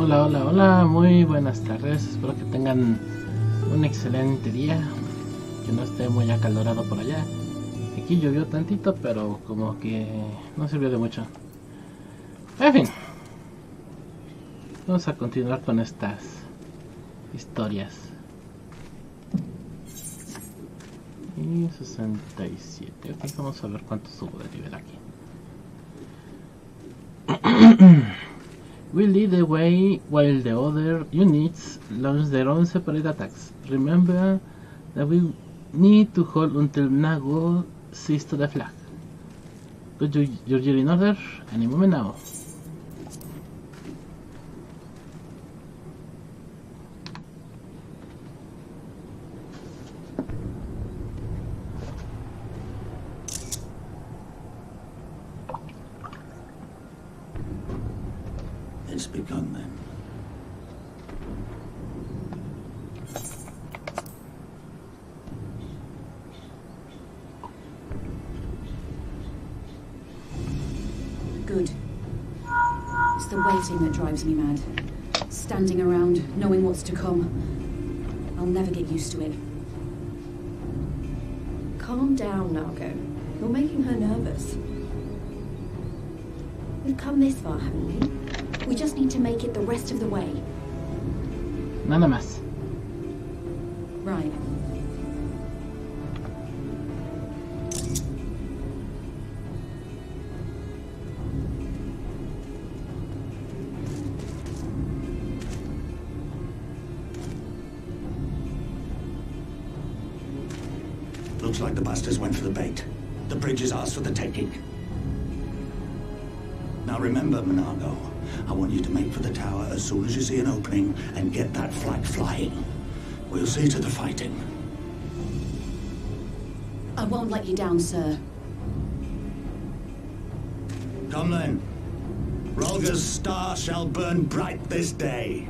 Hola, hola, hola, muy buenas tardes, espero que tengan un excelente día, que no esté muy acalorado por allá. Aquí llovió tantito, pero como que no sirvió de mucho. En fin, vamos a continuar con estas historias. Y 67, ok, vamos a ver cuánto subo de nivel aquí. We lead the way while the other units launch their own separate attacks. Remember that we need to hold until Nago sees to the flag. Put your gear in order any moment now. It's begun then. Good. It's the waiting that drives me mad. Standing around, knowing what's to come. I'll never get used to it. Calm down, Nago. You're making her nervous. We've come this far, haven't we? We just need to make it the rest of the way. Nada más. Right. Looks like the bastards went for the bait. The bridge is ours for the taking. Now remember, Monago, I want you to make for the tower as soon as you see an opening and get that flag flying. We'll see to the fighting. I won't let you down, sir. Come then. Rolga's star shall burn bright this day.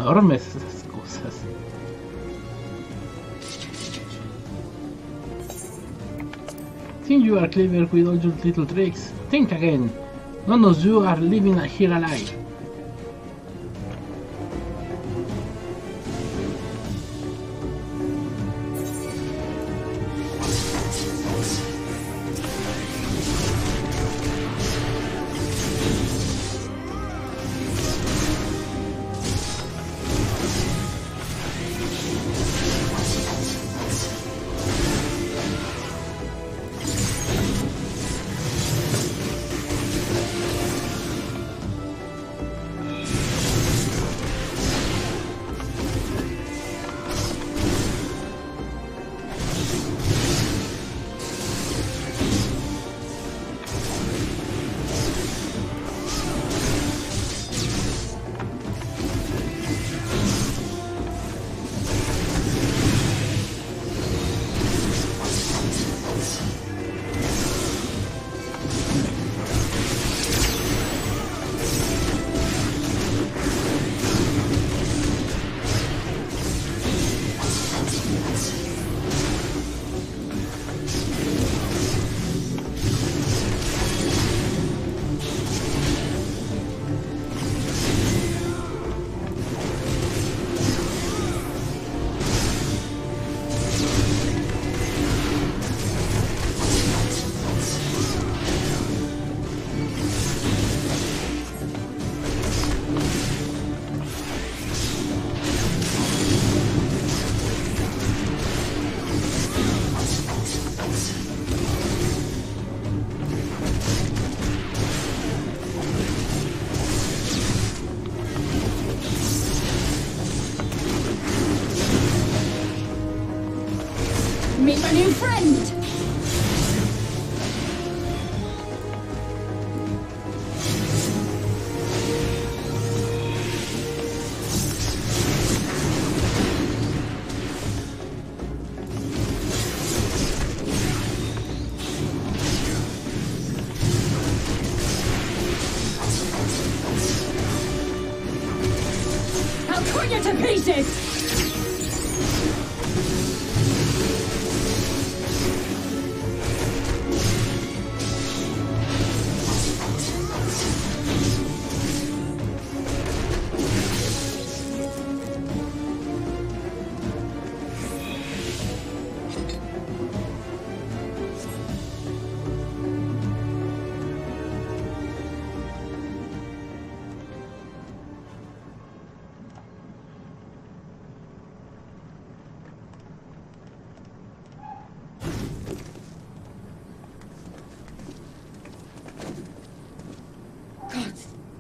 enormes esas cosas. Think you are clever with all your little tricks. Think again. None of you are living here alive. Meet my new friend! I'll cut you to pieces!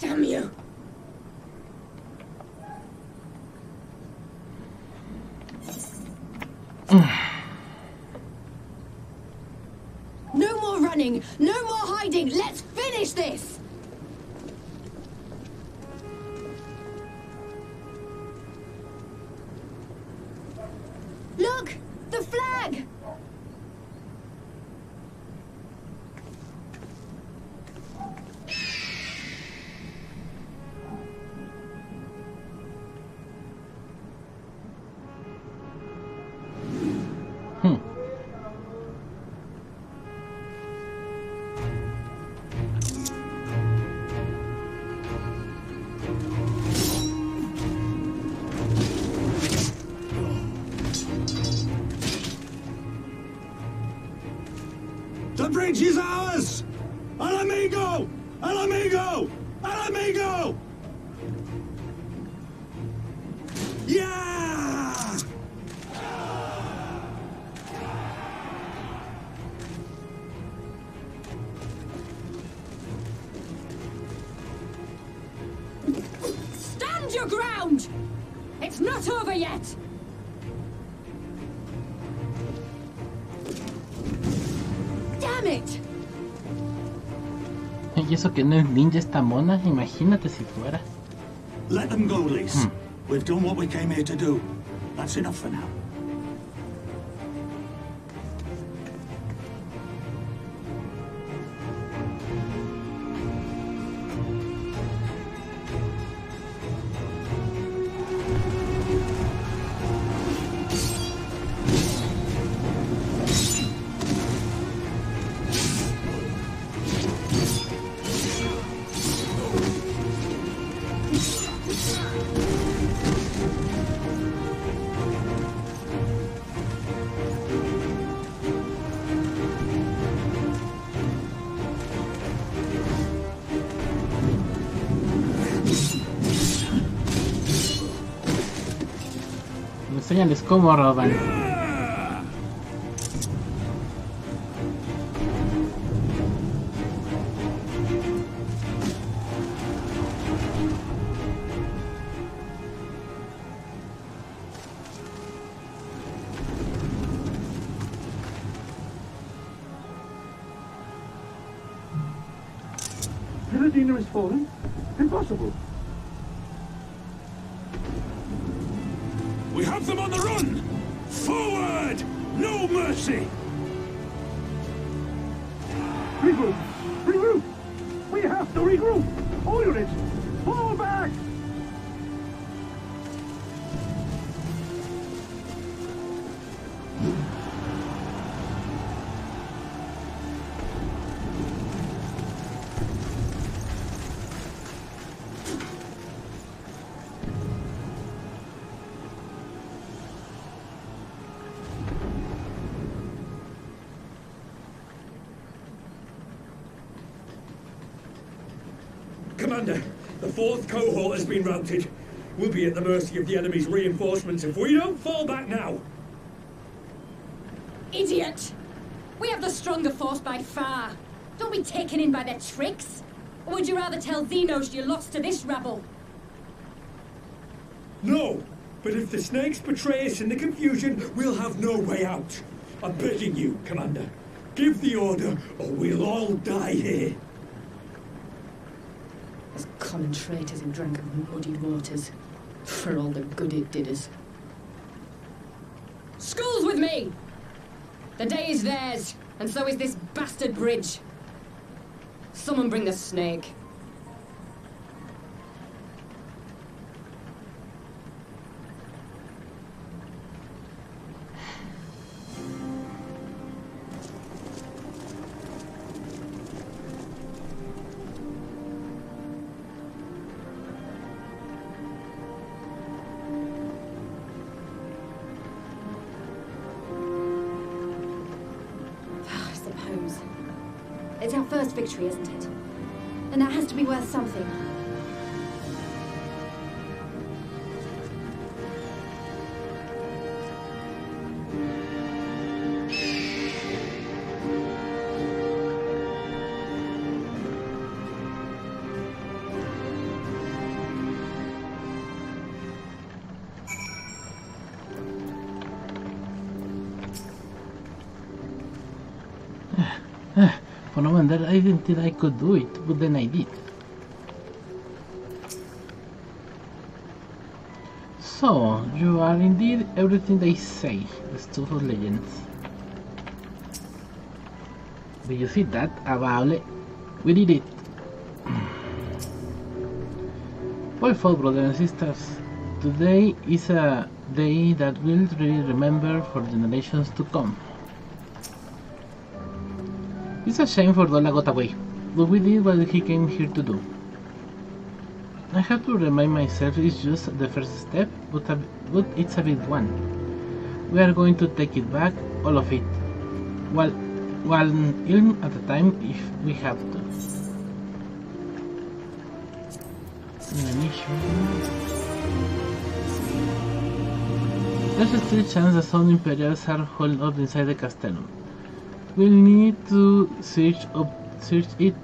Damn you! No more running! No more hiding! Let's finish this! Look! The flag! The bridge is ours! Al amigo! Al amigo! Al amigo! Yeah! Stand your ground! It's not over yet! Damn it! Y eso que no es ninja esta mona, imagínate si fuera. Let them go, Lise. We've done what we came here to do. That's enough for now. Enséñales cómo roban. Paladina has fallen? Impossible. We have them on the run! Forward! No mercy! Regroup! Regroup! We have to regroup! All units, fall back! Commander, the 4th cohort has been routed. We'll be at the mercy of the enemy's reinforcements if we don't fall back now. Idiot! We have the stronger force by far. Don't be taken in by their tricks. Or would you rather tell Xenos you lost to this rabble? No, but if the snakes betray us in the confusion, we'll have no way out. I'm begging you, Commander. Give the order, or we'll all die here. As common traitors who drank of muddied waters. For all the good it did us. School's with me! The day is theirs, and so is this bastard bridge. Someone bring the snake. It's our first victory, isn't it? And that has to be worth something. For no wonder I didn't think I could do it, but then I did. So, you are indeed everything they say, the stuff of legends. Did you see that? Abable. We did it. Well fought, brothers and sisters. Today is a day that we'll really remember for generations to come. It's a shame Fordola got away, but we did what he came here to do. I have to remind myself it's just the first step, but it's a big one. We are going to take it back, all of it, one ilm at a time if we have to. There's still a chance that some Imperials are holed up inside the Castellum. We'll need to search it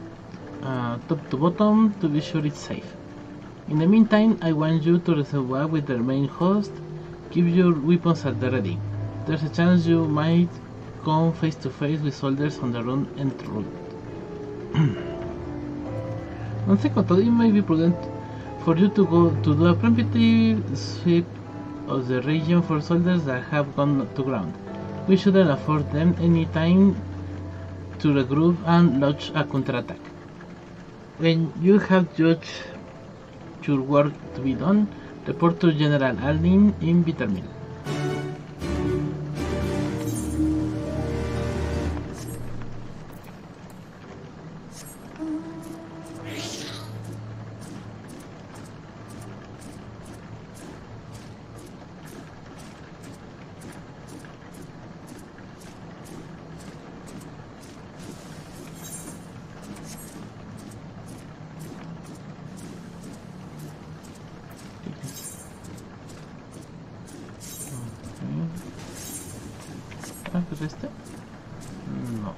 top to bottom to be sure it's safe. In the meantime, I want you to reserve with the main host. Keep your weapons at the ready. There's a chance you might come face to face with soldiers on the run en route. On second thought, it may be prudent for you to go to do a preemptive sweep of the region for soldiers that have gone to ground. We shouldn't afford them any time to regroup and launch a counterattack. When you have judged your work to be done, report to General Aldin in Bittermill. este? No.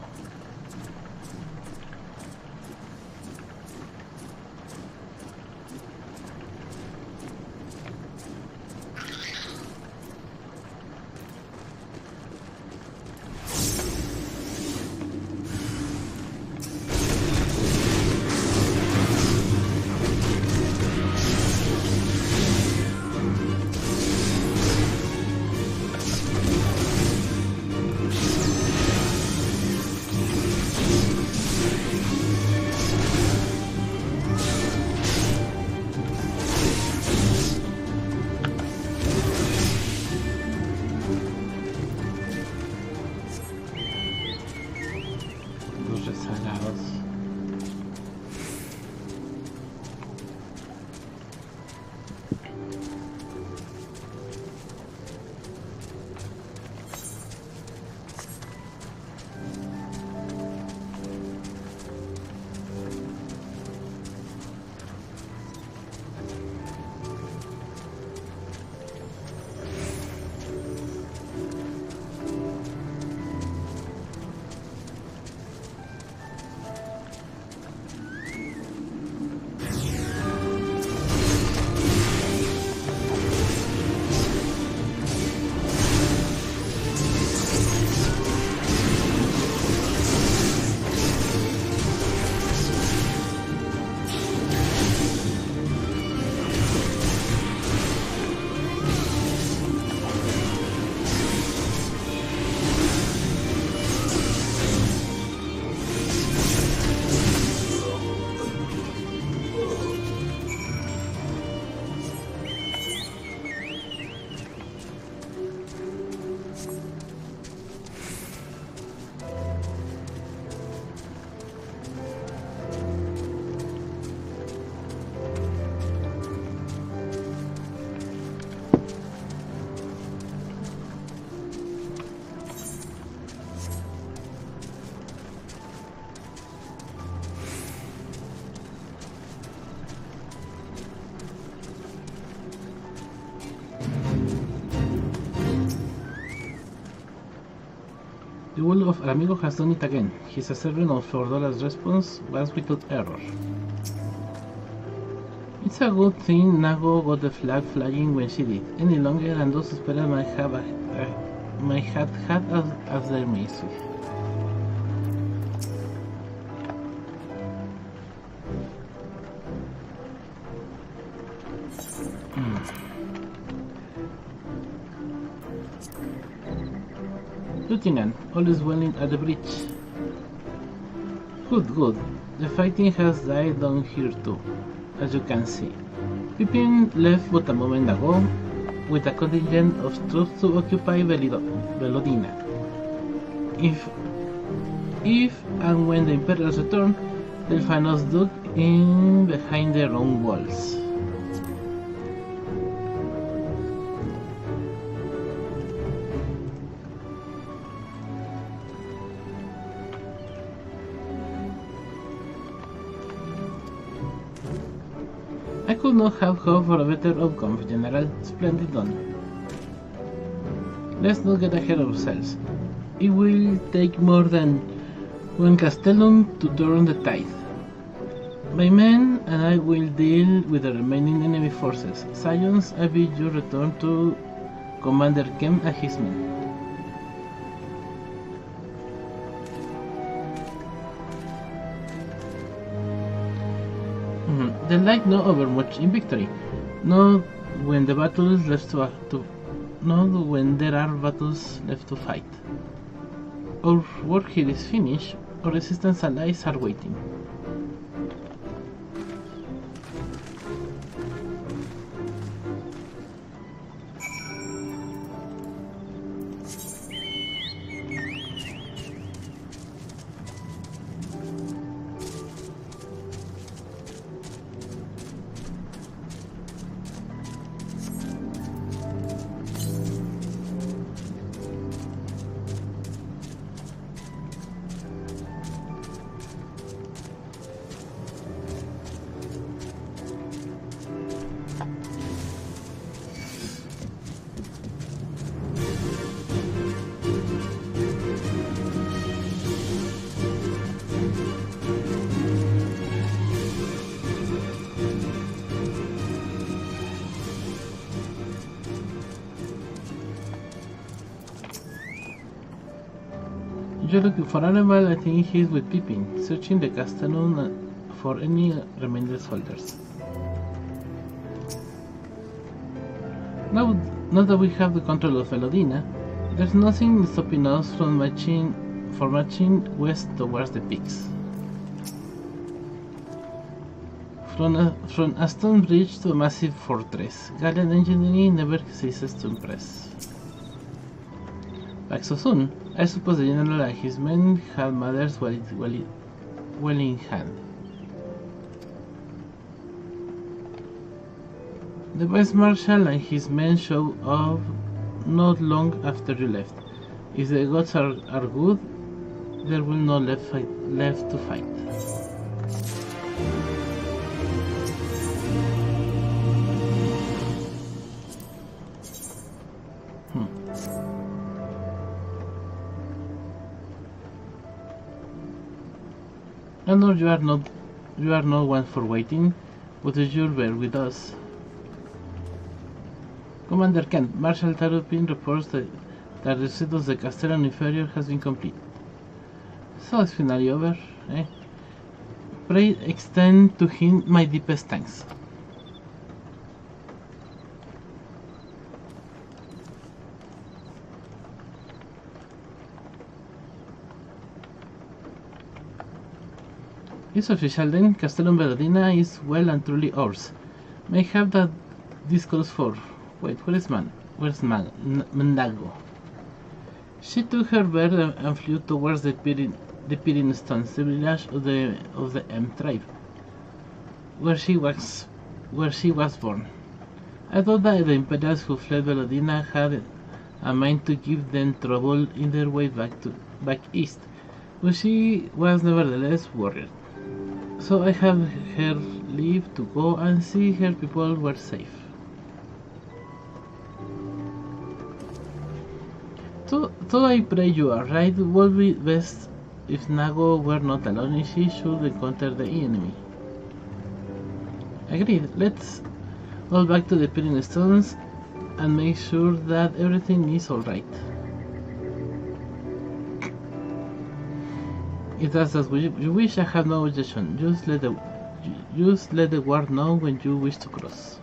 Los rezagados. The will of Amigo has done it again. His servant of $4 response was without error. It's a good thing Nago got the flag flying when she did. Any longer and those who spread might have had as their mercy. Lieutenant, all is well at the bridge. Good, good. The fighting has died down here too, as you can see. Pippin left but a moment ago with a contingent of troops to occupy Velodina. If and when the Imperials return, they'll find us dug in behind their own walls. I could not have hoped for a better outcome, General. Splendid done. Let's not get ahead of ourselves. It will take more than one Castellum to turn the tide. My men and I will deal with the remaining enemy forces. Scions, I bid you return to Commander Kem and his men. They like no overmuch in victory, not when the battle is left not when there are battles left to fight. Our work here is finished. Our resistance allies are waiting. you're looking for Annabelle, I think he's with Pippin, searching the castle for any remaining soldiers. Now that we have the control of Elodina, there's nothing stopping us from marching west towards the peaks. From a stone bridge to a massive fortress, Gallian engineering never ceases to impress. Back so soon, I suppose the general and his men had matters well in hand. The vice marshal and his men showed up not long after you left. If the gods are good, there will no left to fight. I know you are not one for waiting, but you'll bear with us. Commander Kent, Marshal Tarupin reports that the receipt of the Castellan Inferior has been complete. So it's finally over, eh? Pray extend to him my deepest thanks. It's official then, Castellum Belladina is well and truly ours. May have that this calls for. Wait, where's Mandago? She took her bird and flew towards the Pirin Stones, the village of the M tribe, where she was born. I thought that the Imperials who fled Belladina had a mind to give them trouble in their way back east, but she was nevertheless worried. So I have her leave to go and see her people were safe. So I pray you are right. It would be best if Nago were not alone and she should encounter the enemy. Agreed. Let's all back to the Pirin Stones and make sure that everything is alright. If that's what you wish, I have no objection. Just let the guard know when you wish to cross.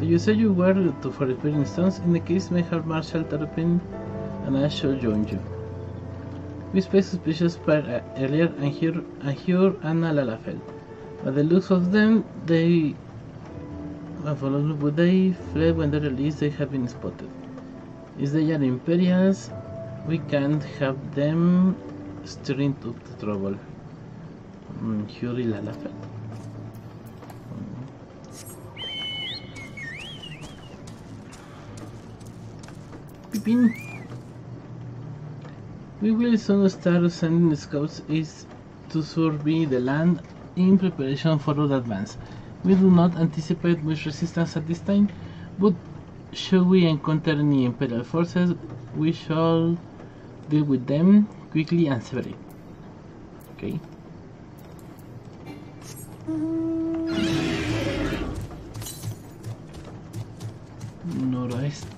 You say you were for the Pirin Stones. In the case, may have Marshal Tarupin and I shall join you. We spy suspicious pair earlier and here Anna Lalafell. By the looks of them, they fled when they released. They have been spotted. If they are Imperials, we can't have them stirring up the trouble. Huri Lalafell. Pippin. We will soon start sending scouts east to survey the land in preparation for our advance. We do not anticipate much resistance at this time, but should we encounter any Imperial forces, we shall deal with them quickly and severely. Okay. Noroeste.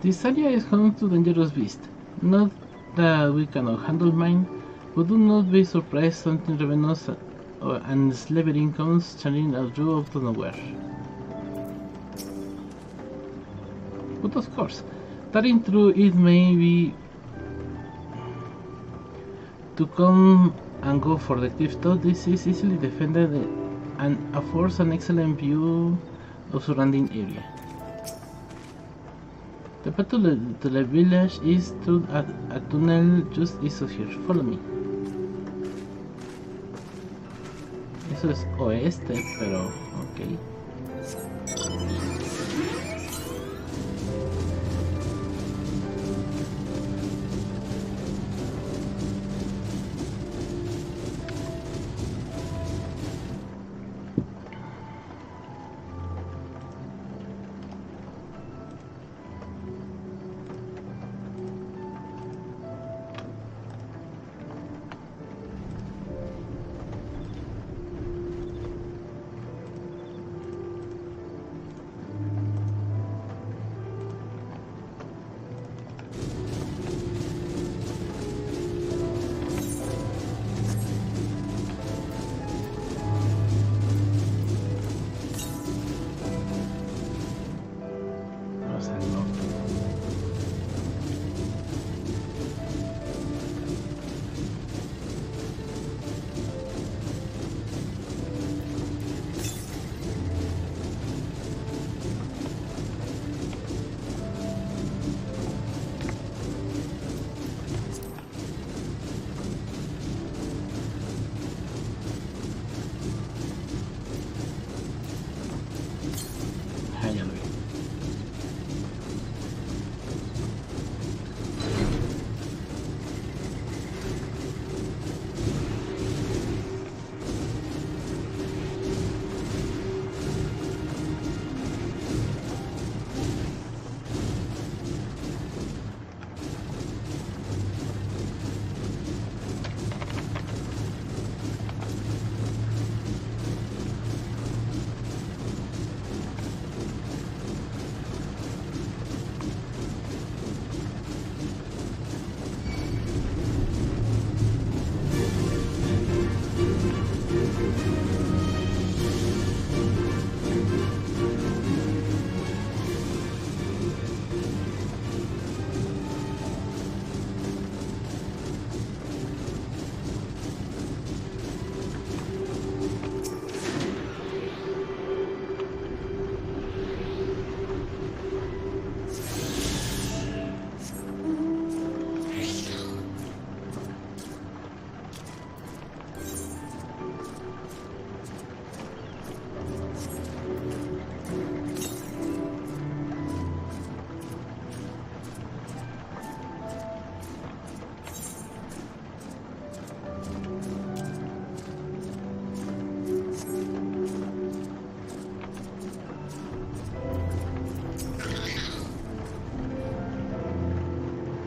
This area is home to dangerous beasts. Not that we cannot handle mine, but do not be surprised something ravenous and slavering comes churning out you out of nowhere. But of course, tearing through it may be to come and go for the cliff top. This is easily defended and affords an excellent view of surrounding area. The path to the village is through a tunnel just east of here. Follow me. Eso es oeste, pero ok.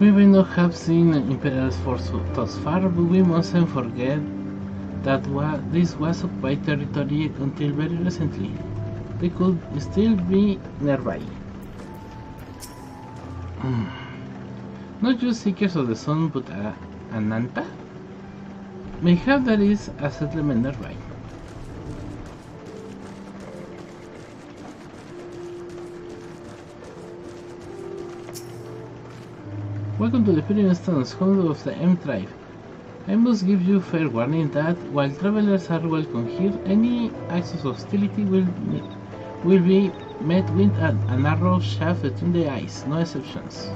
We may not have seen Imperial force thus far, but we mustn't forget that this was occupied territory until very recently. They could still be nearby. Not just Seekers of the Sun, but Ananta? Mayhap there is a settlement nearby. Welcome to the Pyramid Stones, home of the M tribe. I must give you fair warning that, while travelers are welcome here, any acts of hostility will be met with an arrow shaft between the eyes, no exceptions.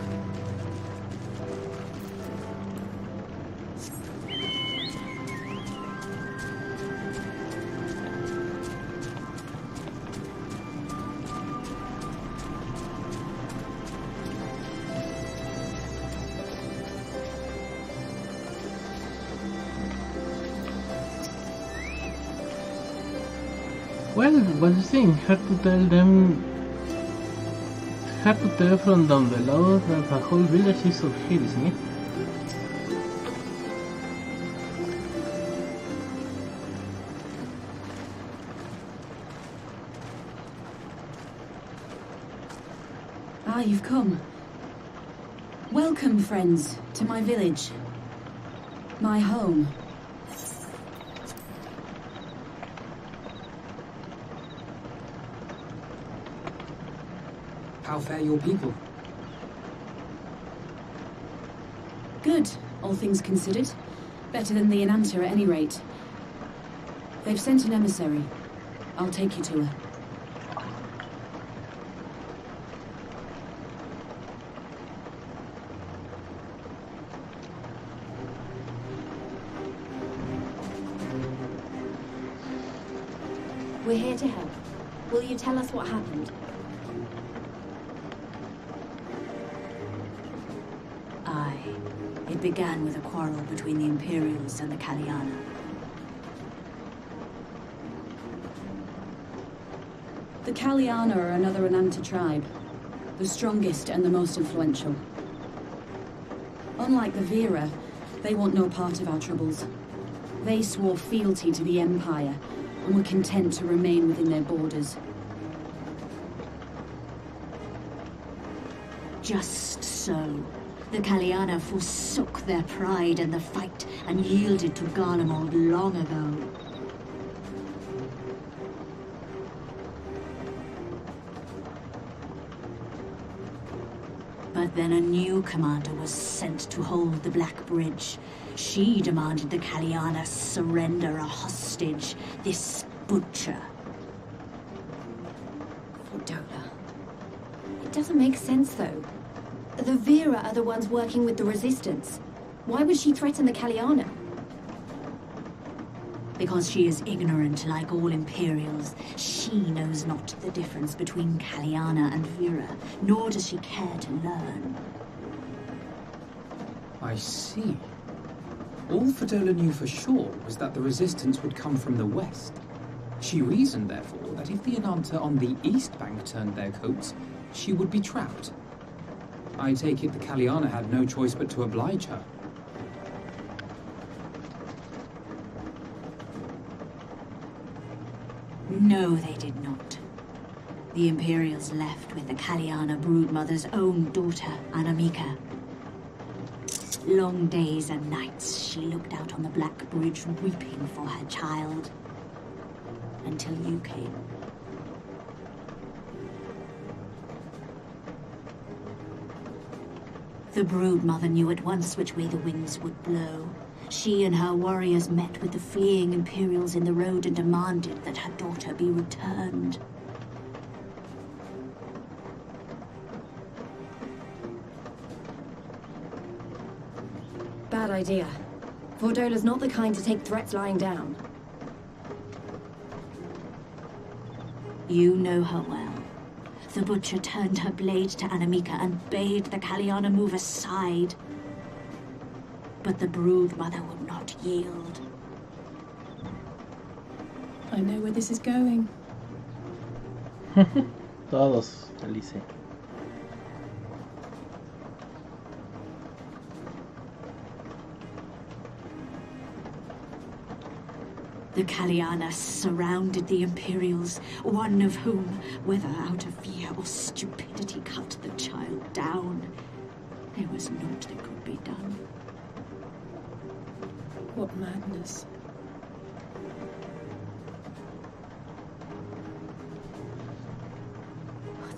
Well, what do you think? Hard to tell from down below that the whole village is up here, isn't it? Ah, you've come. Welcome, friends, to my village. My home. How fare your people? Good, all things considered. Better than the Ananta at any rate. They've sent an emissary. I'll take you to her. We're here to help. Will you tell us what happened? Aye. It began with a quarrel between the Imperials and the Kaliana. The Kaliana are another Ananta tribe. The strongest and the most influential. Unlike the Vera, they want no part of our troubles. They swore fealty to the Empire, and were content to remain within their borders. Just so. The Kaliana forsook their pride in the fight and yielded to Garlemald long ago. But then a new commander was sent to hold the Black Bridge. She demanded the Kaliana surrender a hostage, this butcher. Fordola. It doesn't make sense, though. The Vera are the ones working with the Resistance. Why would she threaten the Kaliana? Because she is ignorant like all Imperials. She knows not the difference between Kaliana and Vera, nor does she care to learn. I see. All Fordola knew for sure was that the resistance would come from the west. She reasoned, therefore, that if the Ananta on the east bank turned their coats, she would be trapped. I take it the Kaliana had no choice but to oblige her. No, they did not. The Imperials left with the Kaliana broodmother's own daughter, Anamika. Long days and nights she looked out on the Black Bridge weeping for her child. Until you came. The broodmother knew at once which way the winds would blow. She and her warriors met with the fleeing Imperials in the road and demanded that her daughter be returned. Bad idea. Fordola's not the kind to take threats lying down. You know her well. The butcher turned her blade to Anamika and bade the Kaliana move aside. But the broodmother would not yield. I know where this is going. Todos, Alice. The Kaliana surrounded the Imperials, one of whom, whether out of fear or stupidity, cut the child down. There was naught that could be done. What madness.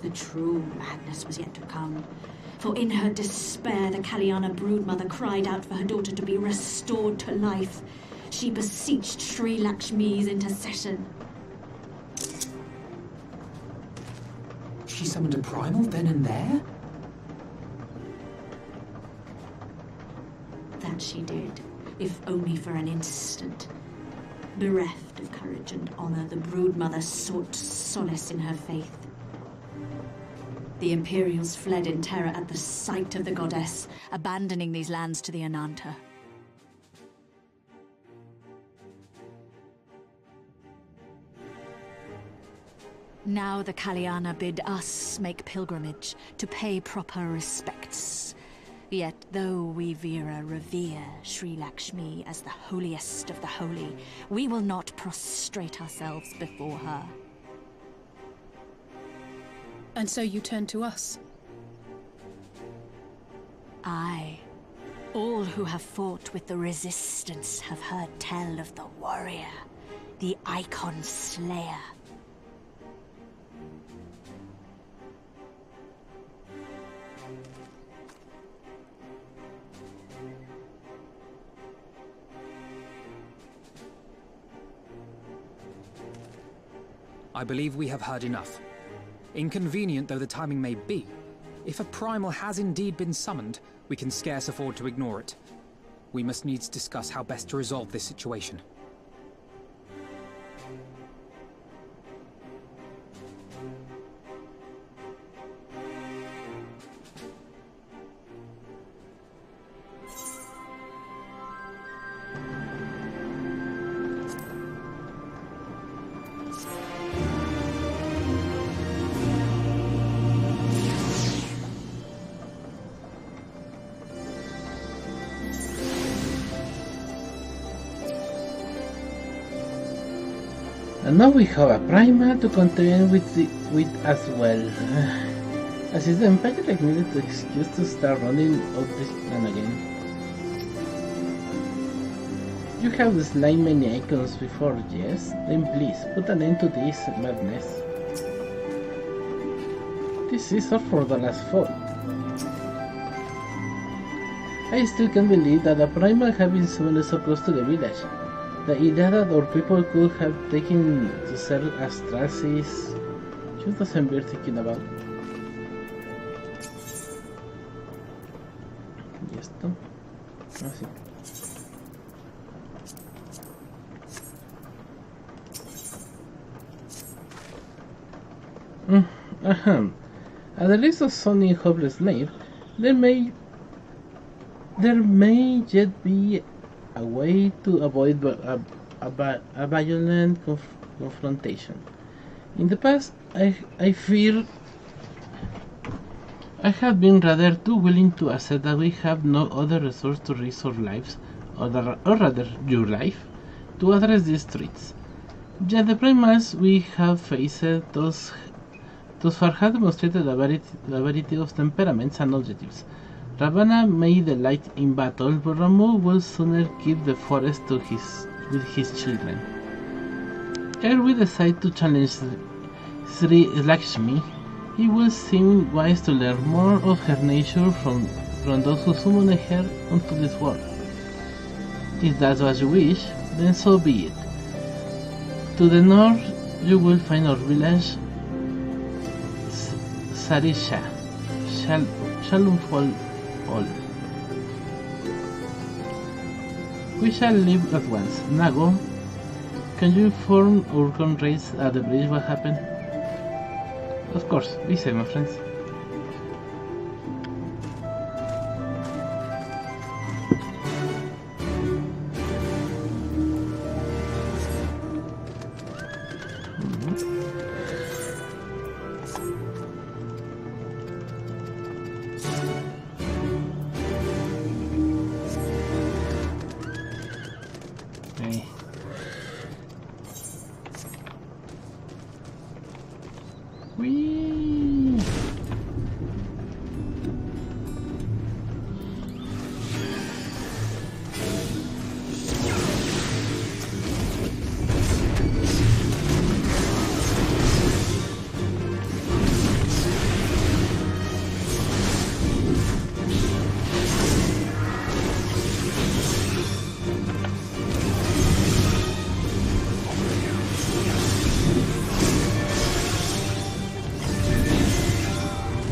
The true madness was yet to come. For in her despair, the Kaliana broodmother cried out for her daughter to be restored to life. She beseeched Sri Lakshmi's intercession. She summoned a primal then and there? That she did, if only for an instant. Bereft of courage and honor, the broodmother sought solace in her faith. The Imperials fled in terror at the sight of the goddess, abandoning these lands to the Ananta. Now the Kaliana bid us make pilgrimage to pay proper respects. Yet though we Vera revere Sri Lakshmi as the holiest of the holy, we will not prostrate ourselves before her. And so you turn to us. Aye. All who have fought with the Resistance have heard tell of the warrior, the Icon Slayer. I believe we have heard enough. Inconvenient though the timing may be, if a primal has indeed been summoned, we can scarce afford to ignore it. We must needs discuss how best to resolve this situation. And now we have a Prima to contend with as well. As if the Empire like needed to excuse to start running out this plan again. You have slain many icons before, yes? Then please, put an end to this madness. This is all for the last fall. I still can't believe that a Prima have been summoned so close to the village. The idea that our people could have taken to serve as traces just doesn't bear thinking about. ¿Y esto? Ah, sí. At the least of Sonny Hopeless Lair, there may yet be a way to avoid a violent confrontation. In the past, I fear I have been rather too willing to accept that we have no other resource to risk our lives, or rather your life, to address these threats. Yet the primals we have faced thus far have demonstrated a variety of temperaments and objectives. Ravana may delight in battle, but Ramu will sooner keep the forest with his children. Ere we decide to challenge Sri Lakshmi, it will seem wise to learn more of her nature from those who summoned her onto this world. If that's what you wish, then so be it. To the north, you will find our village, Sarisha, Shalom all. We shall leave at once. Nago, can you inform our comrades at the bridge what happened? Of course, be safe, my friends.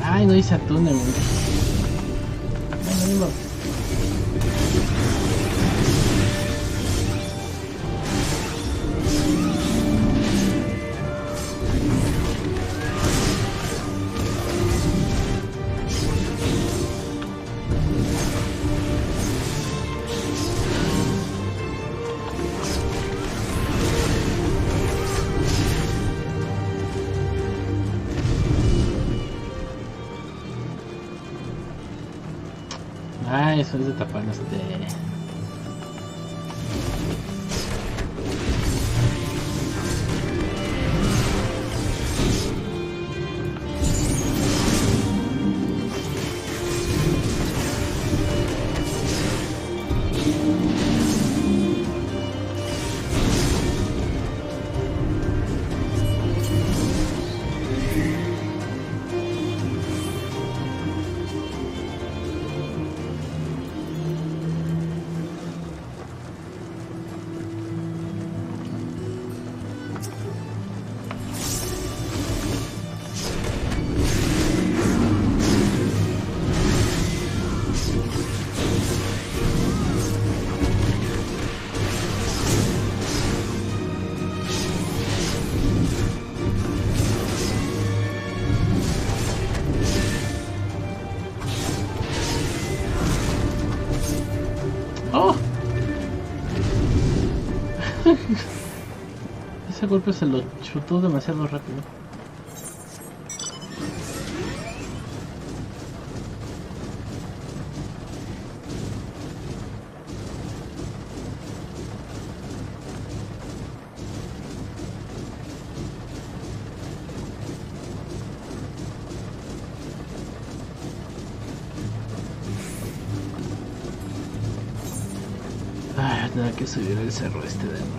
Ay, no hice atún, amigo. Bueno, ah, eso es de taparnos de... Ese golpe se lo chutó demasiado rápido. Nada que subir el cerro este de nuevo.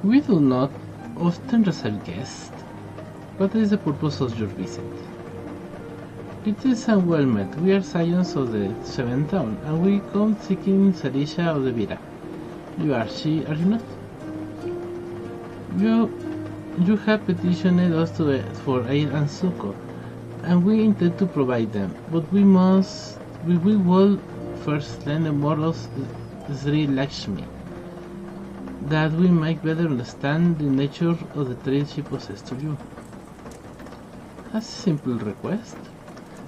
We do not often receive guests. What is the purpose of your visit? Greetings and well met. We are Scions of the Seventh Town, and we come seeking Sarisha of the Vira. You are she, are you not? You have petitioned us for aid and succor, and we intend to provide them, but we will first learn more of Sri Lakshmi, that we might better understand the nature of the trade she possessed to you. A simple request,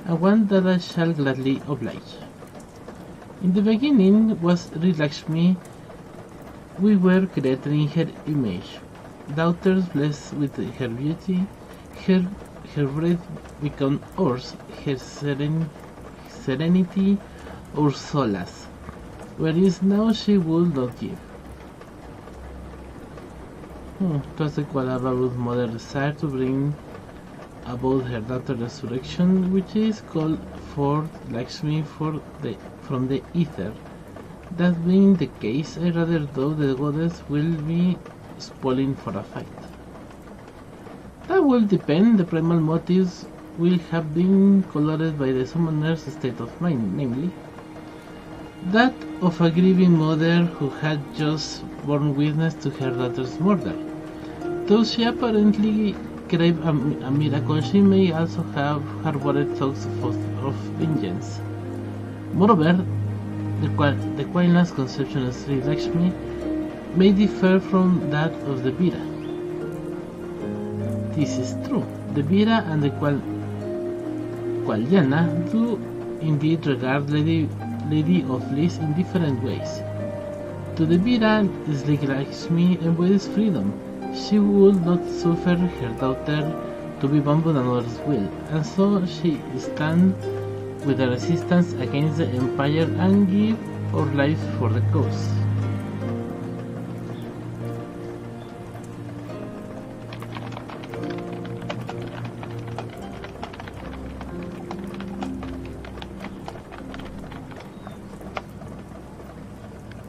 and one that I shall gladly oblige. In the beginning was Lakshmi. We were created in her image, daughters blessed with her beauty, her breath become ours, her serenity our solace, whereas now she would not give. Twas the Qualabaru's mother desire to bring about her daughter's resurrection, which is called forth Lakshmi from the ether. That being the case, I rather doubt the goddess will be spoiling for a fight. That will depend. The primal motives will have been colored by the summoner's state of mind, namely that of a grieving mother who had just borne witness to her daughter's murder. Though she apparently craved a miracle, she may also have harbored thoughts of vengeance. Moreover, the Quaila's conception of Sri Lakshmi may differ from that of the Vira. This is true. The Vira and the Qualyana do indeed regard Lady of Bliss in different ways. To the Vira, Sri Lakshmi embodies freedom. She would not suffer her daughter to be bound by another's will, and so she stands with the resistance against the Empire and give our lives for the cause.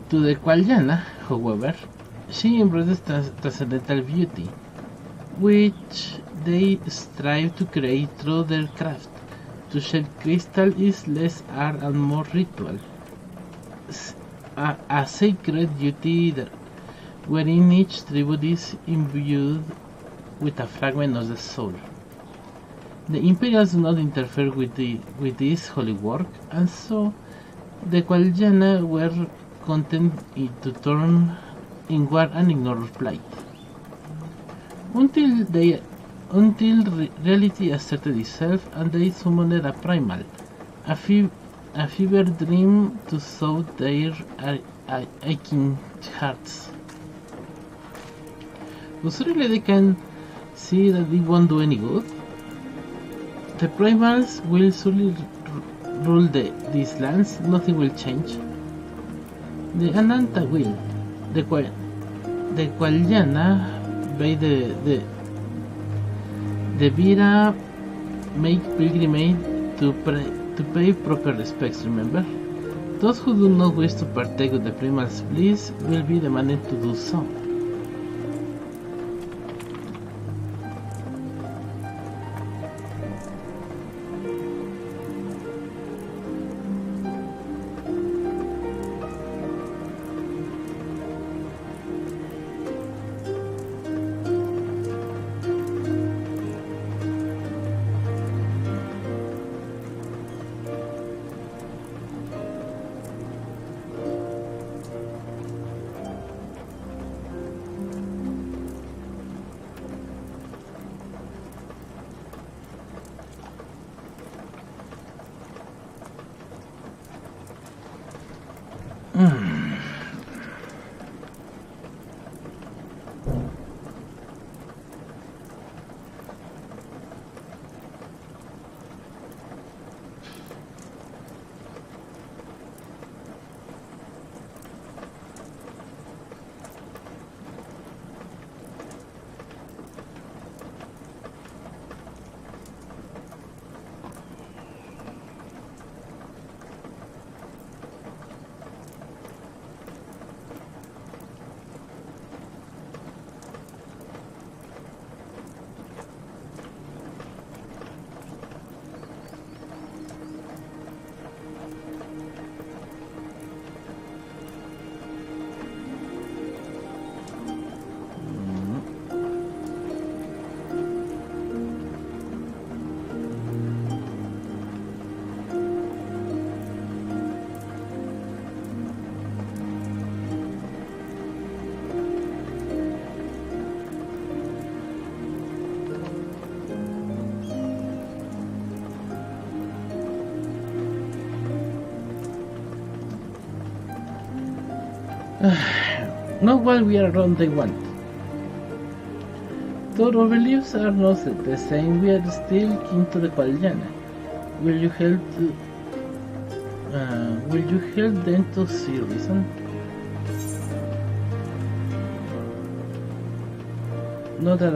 To the Qualyana, however, she embraces transcendental beauty, which they strive to create through their craft. To shape crystal is less art and more ritual, a sacred duty wherein each tribute is imbued with a fragment of the soul. The Imperials do not interfere with this holy work, and so the Qualyana were content to turn inward and ignore plight. Until reality asserted itself and they summoned a primal, a fever dream to soothe their aching hearts. But surely they can see that it won't do any good. The primals will surely rule these lands, nothing will change. The Ananta will. The Qualyana by the Vira make pilgrimage to pay proper respects, remember? Those who do not wish to partake of the primal's bliss will be demanded to do so. Not while we are on the want. Though our beliefs are not the same, we are still kin to the Qualiana. Will you help them to see reason? Not that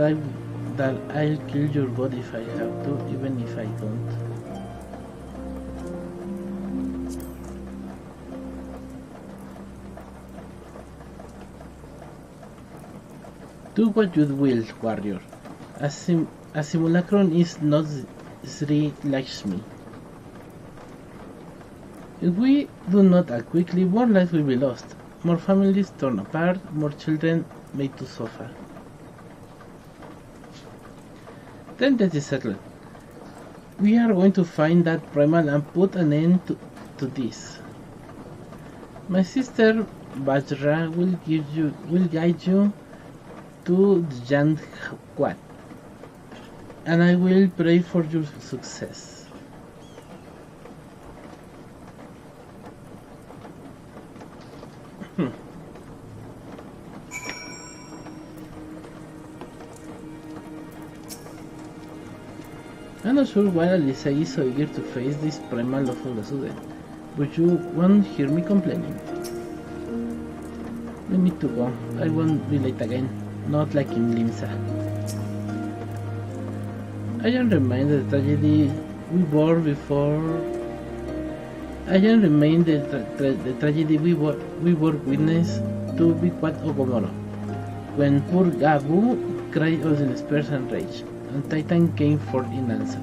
I'll kill your god if I have to, even if I don't. Do what you will, warrior. A simulacrum is not Sri Lakshmi. If we do not act quickly, more lives will be lost. More families torn apart, more children made to suffer. Then that is settled. We are going to find that primal and put an end to this. My sister Vajra will guide you to Janquat, and I will pray for your success. I'm not sure why Alisa is so eager to face this primal of the sudden, but you won't hear me complaining. We need to go. I won't be late again. Not like in Limsa. I am reminded the tragedy we bore before. I am reminded the tragedy we bore witness to be quite Ogomoro, when poor Gabu cried out in despair and rage, and Titan came forth in answer.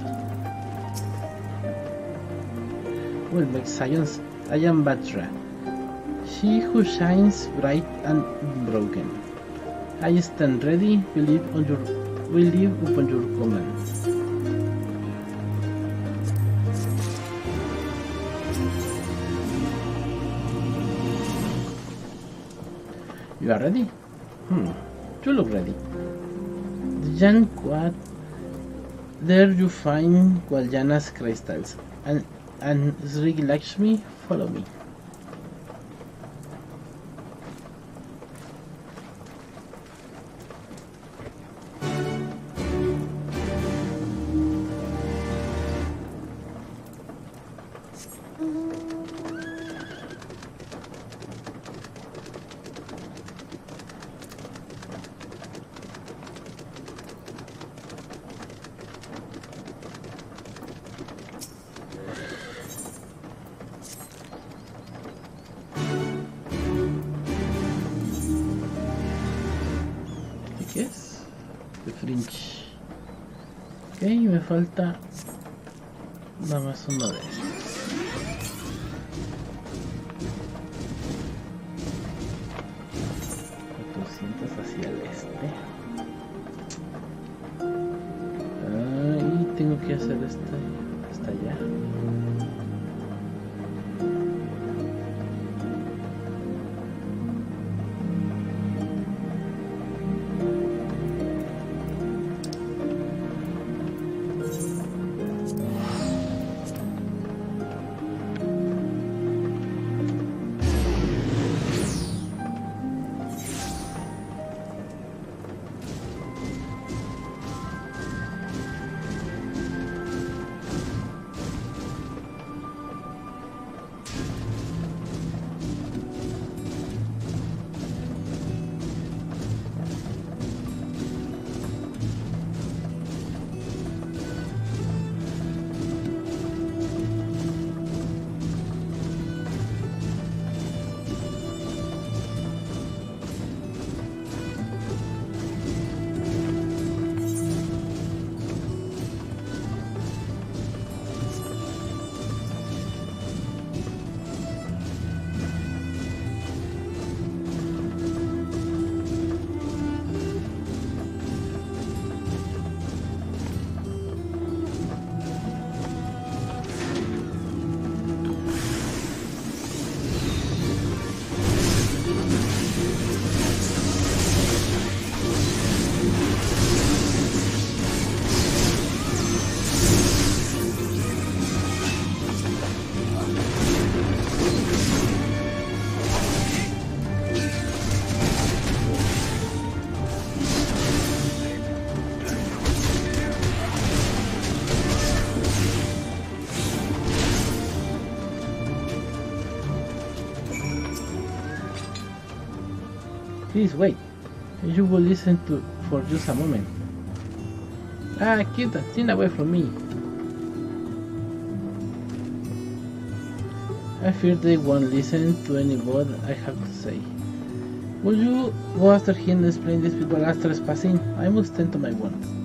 Well, my science, I am Batra, she who shines bright and unbroken. I stand ready, we live upon your command. You are ready? You look ready. The Janquat, there you find Qualiana's crystals, and Sri Lakshmi, follow me. Ok, me falta nada más uno de estos. 400 hacia el este. Y tengo que hacer hasta allá. Please wait. You will listen to for just a moment. Ah, keep that thing away from me. I fear they won't listen to any word I have to say. Will you go after him and explain these people are trespassing? I must tend to my wounds.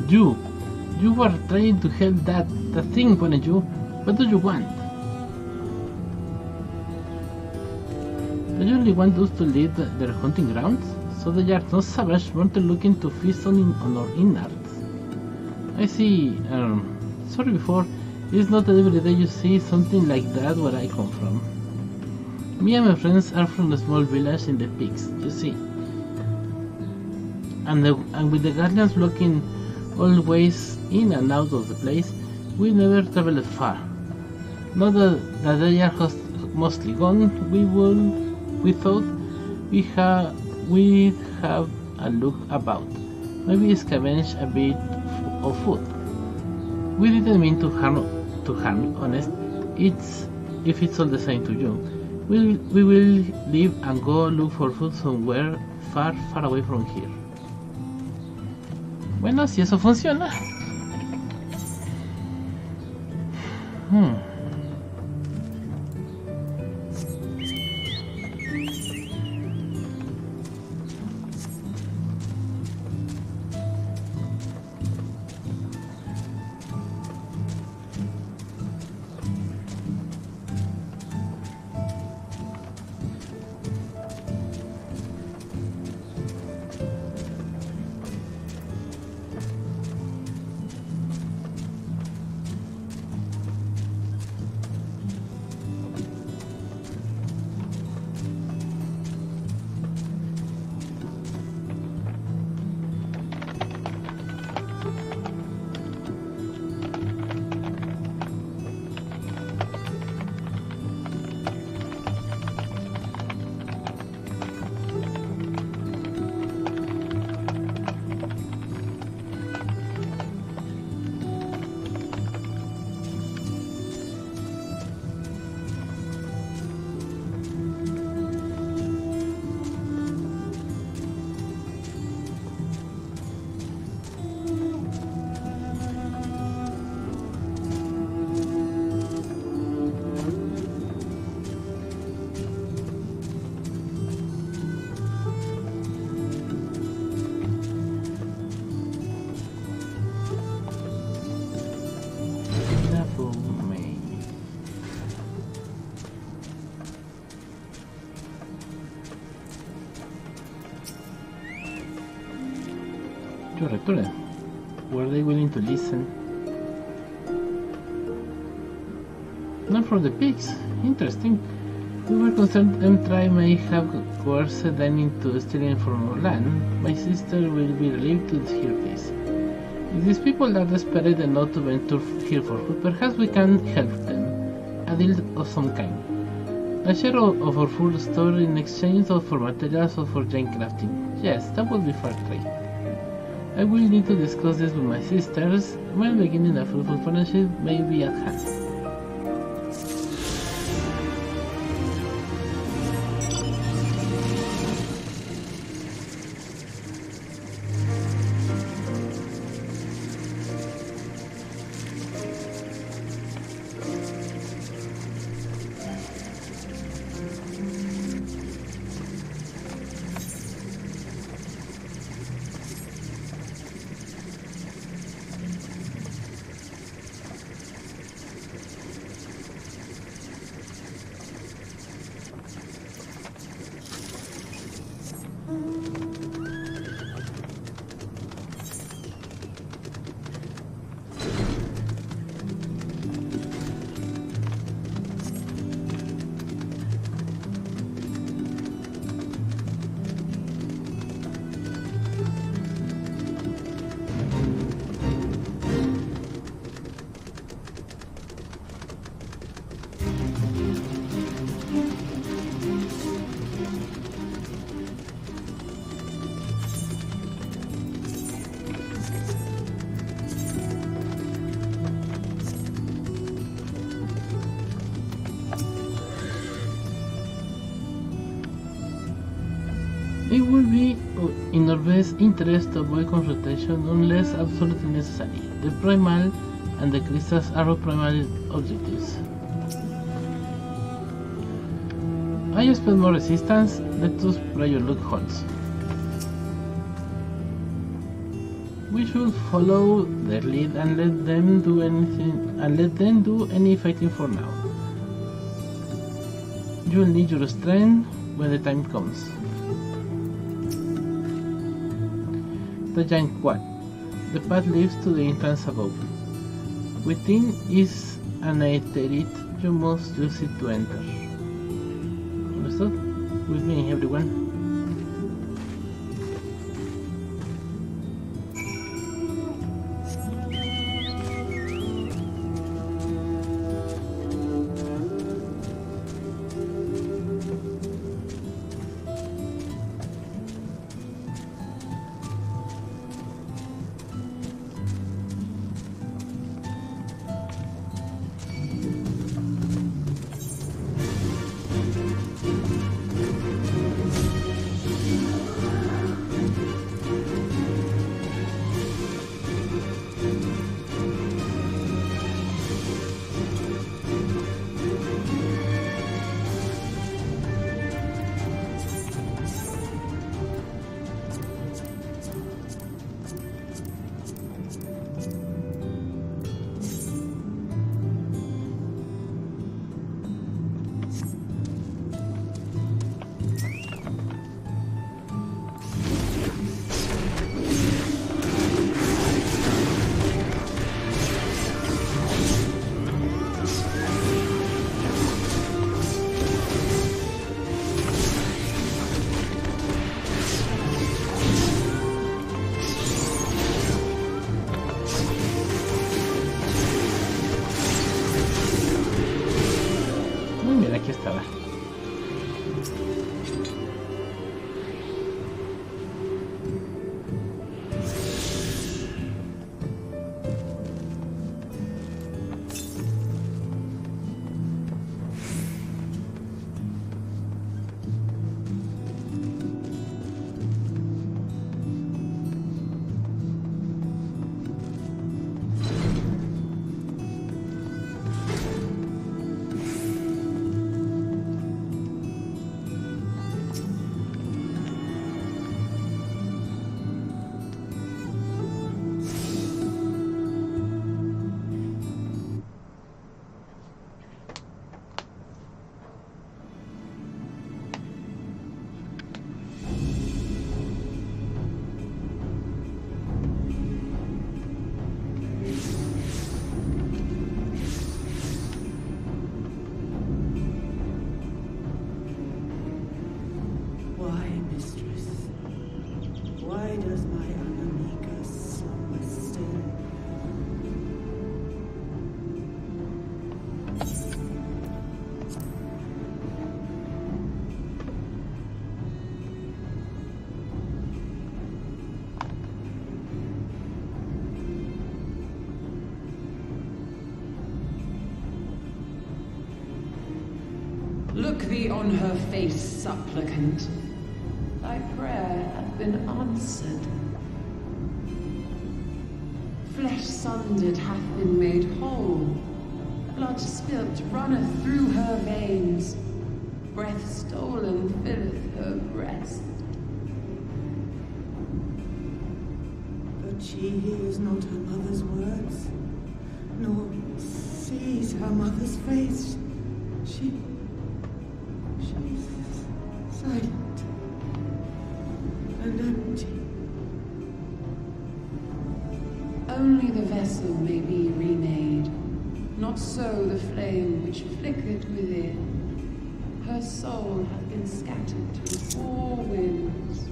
You were trying to help that thing, weren't you? What do you want? Do you really want us to leave their hunting grounds? So they are not savage, weren't looking to feast on our innards? I see. Sorry before. It's not every day you see something like that where I come from. Me and my friends are from a small village in the peaks, you see. And with the guardians blocking all ways in and out of the place, we never traveled far. Now that they are mostly gone, we thought we'd have a look about. Maybe scavenge a bit of food. We didn't mean to harm, honest. If it's all the same to you. We will leave and go look for food somewhere far away from here. Bueno, si eso funciona. Were they willing to listen? Not from the pigs. Interesting. We were concerned M-Tri may have coerced them into stealing from our land. My sister will be relieved to hear this. If these people are desperate enough to venture here for food, perhaps we can help them. A deal of some kind. A share of our food store in exchange for materials or for giant crafting. Yes, that would be fair trade. I will need to discuss this with my sisters when beginning a fruitful partnership may be at hand. It would be in our best interest to avoid confrontation unless absolutely necessary. The primal and the crystals are our primary objectives. I expect more resistance. Let us try your lookholes. We should follow their lead and let them do any fighting for now. You'll need your strength when the time comes. The giant quad. The path leads to the entrance above. Within is an aetherit. You must use it to enter. Understood? With me, everyone. Aquí estaba. Look thee on her face, supplicant. Thy prayer hath been answered. Flesh sundered hath been made whole. Blood spilt runneth through her veins. Breath stolen filleth her breast. But she hears not her mother's words, nor sees her mother's face. She's silent and empty. Only the vessel may be remade, not so the flame which flickered within. Her soul hath been scattered to four winds.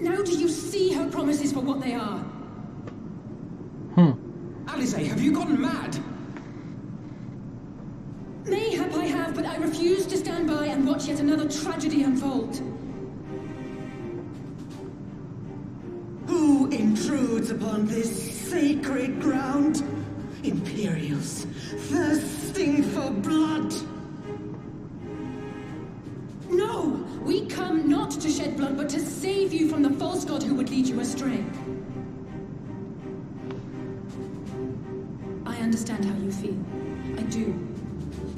Now do you see her promises for what they are? Alice, have you gone mad? Mayhap I have, but I refuse to stand by and watch yet another tragedy unfold. Who intrudes upon this sacred ground? Imperials, thirsting for blood. No! We come not to shed blood, but to save you from the false god who would lead you astray. understand how you feel. I do.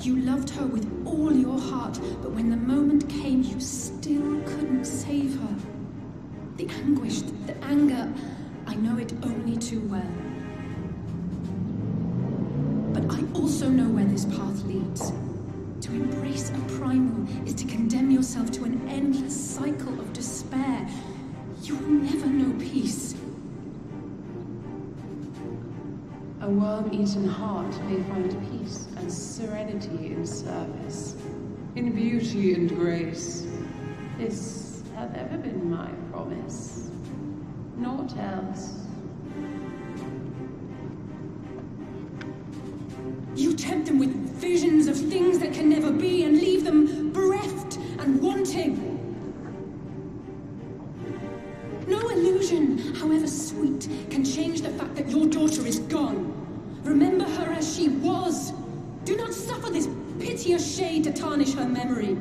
You loved her with all your heart, but when the moment came, you still couldn't save her. The anguish, the anger, I know it only too well. But I also know where this path leads. To embrace a primal is to condemn yourself to an endless cycle of despair. You will never know peace. A worm-eaten heart may find peace and serenity in service, in beauty and grace. This hath ever been my promise. Naught else. You tempt them with visions of things that can never be and leave them bereft and wanting. No illusion, however sweet, can change the fact that your daughter is gone. Remember her as she was. Do not suffer this piteous shade to tarnish her memory.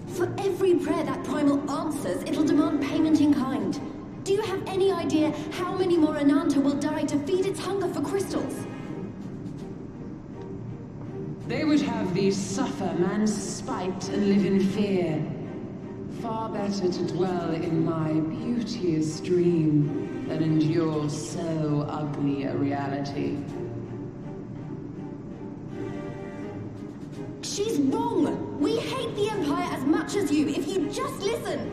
For every prayer that primal answers, it'll demand payment in kind. Do you have any idea how many more Ananta will die to feed its hunger for crystals? They would have thee suffer man's spite and live in fear. Far better to dwell in my beauteous dream than endure so ugly a reality. She's wrong! We hate the Empire as much as you, if you just listen!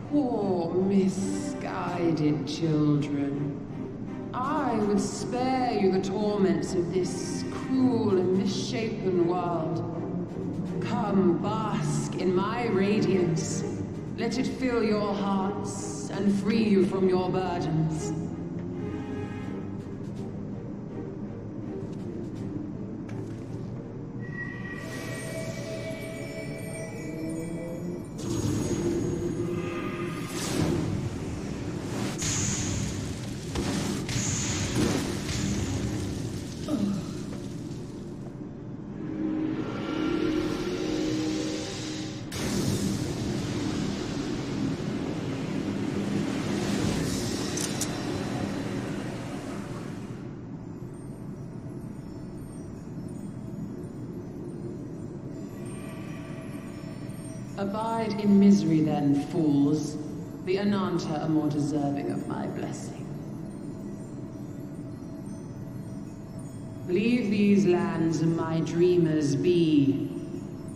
Poor, misguided children. I would spare you the torments of this cruel and misshapen world. Come, bask in my radiance. Let it fill your hearts and free you from your burdens. Abide in misery then, fools. The Ananta are more deserving of my blessing. Leave these lands and my dreamers be.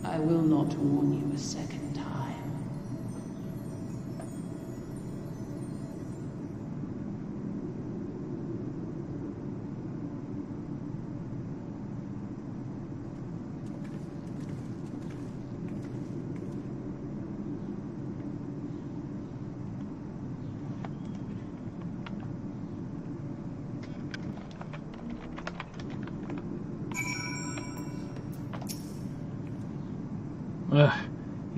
I will not warn you a second time.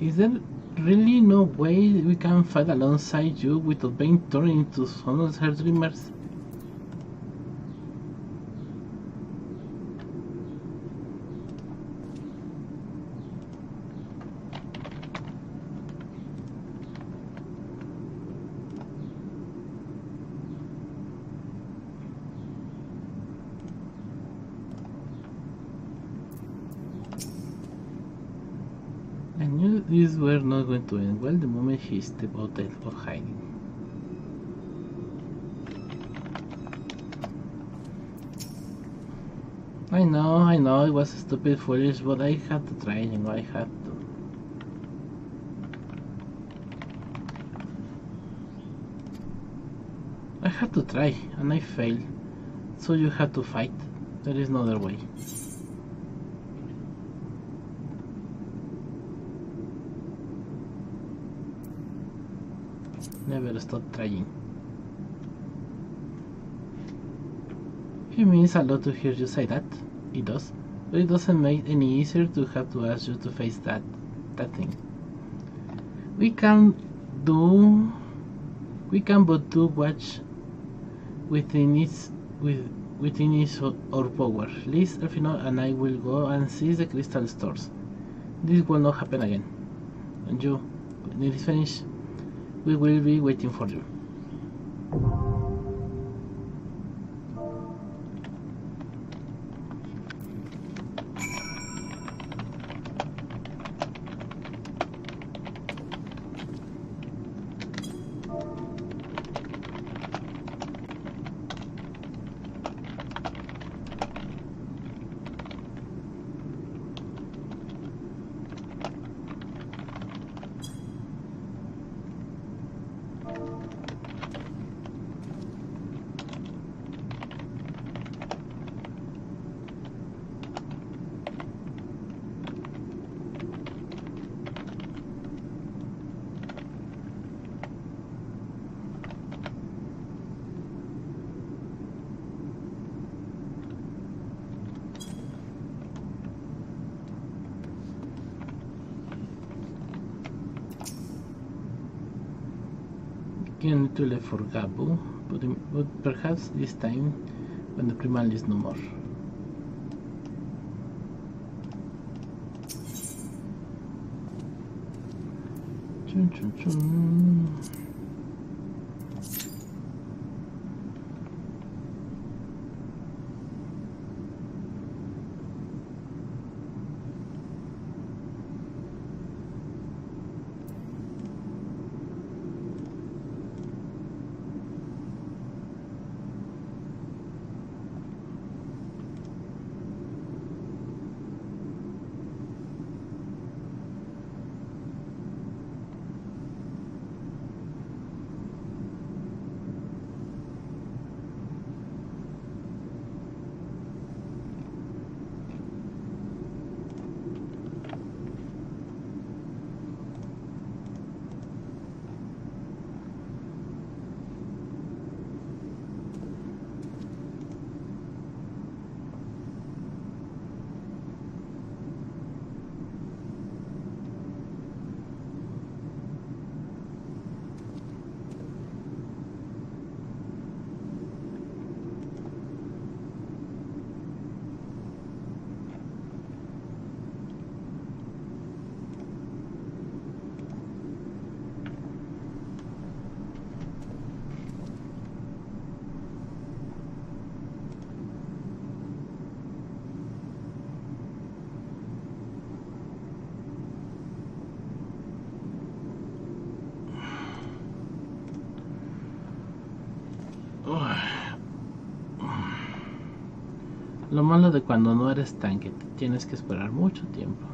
Is there really no way we can fight alongside you without being torn into some of her dreamers? I knew these were not going to end well the moment she stepped out of hiding. I know, it was stupid, foolish, but I had to try, I had to. I had to try, and I failed. So you had to fight. There is no other way. Never stop trying. It means a lot to hear you say that. It does. But it doesn't make it any easier to have to ask you to face that thing. We can but do watch within within is our power. Liz, Elfino, and I will go and seize the crystal stores. This will not happen again. And you, when it is finished, we will be waiting for you. Again to left for Gabu, but perhaps this time when the primal is no more. Chun, chun, chun. Lo malo de cuando no eres tanque, tienes que esperar mucho tiempo.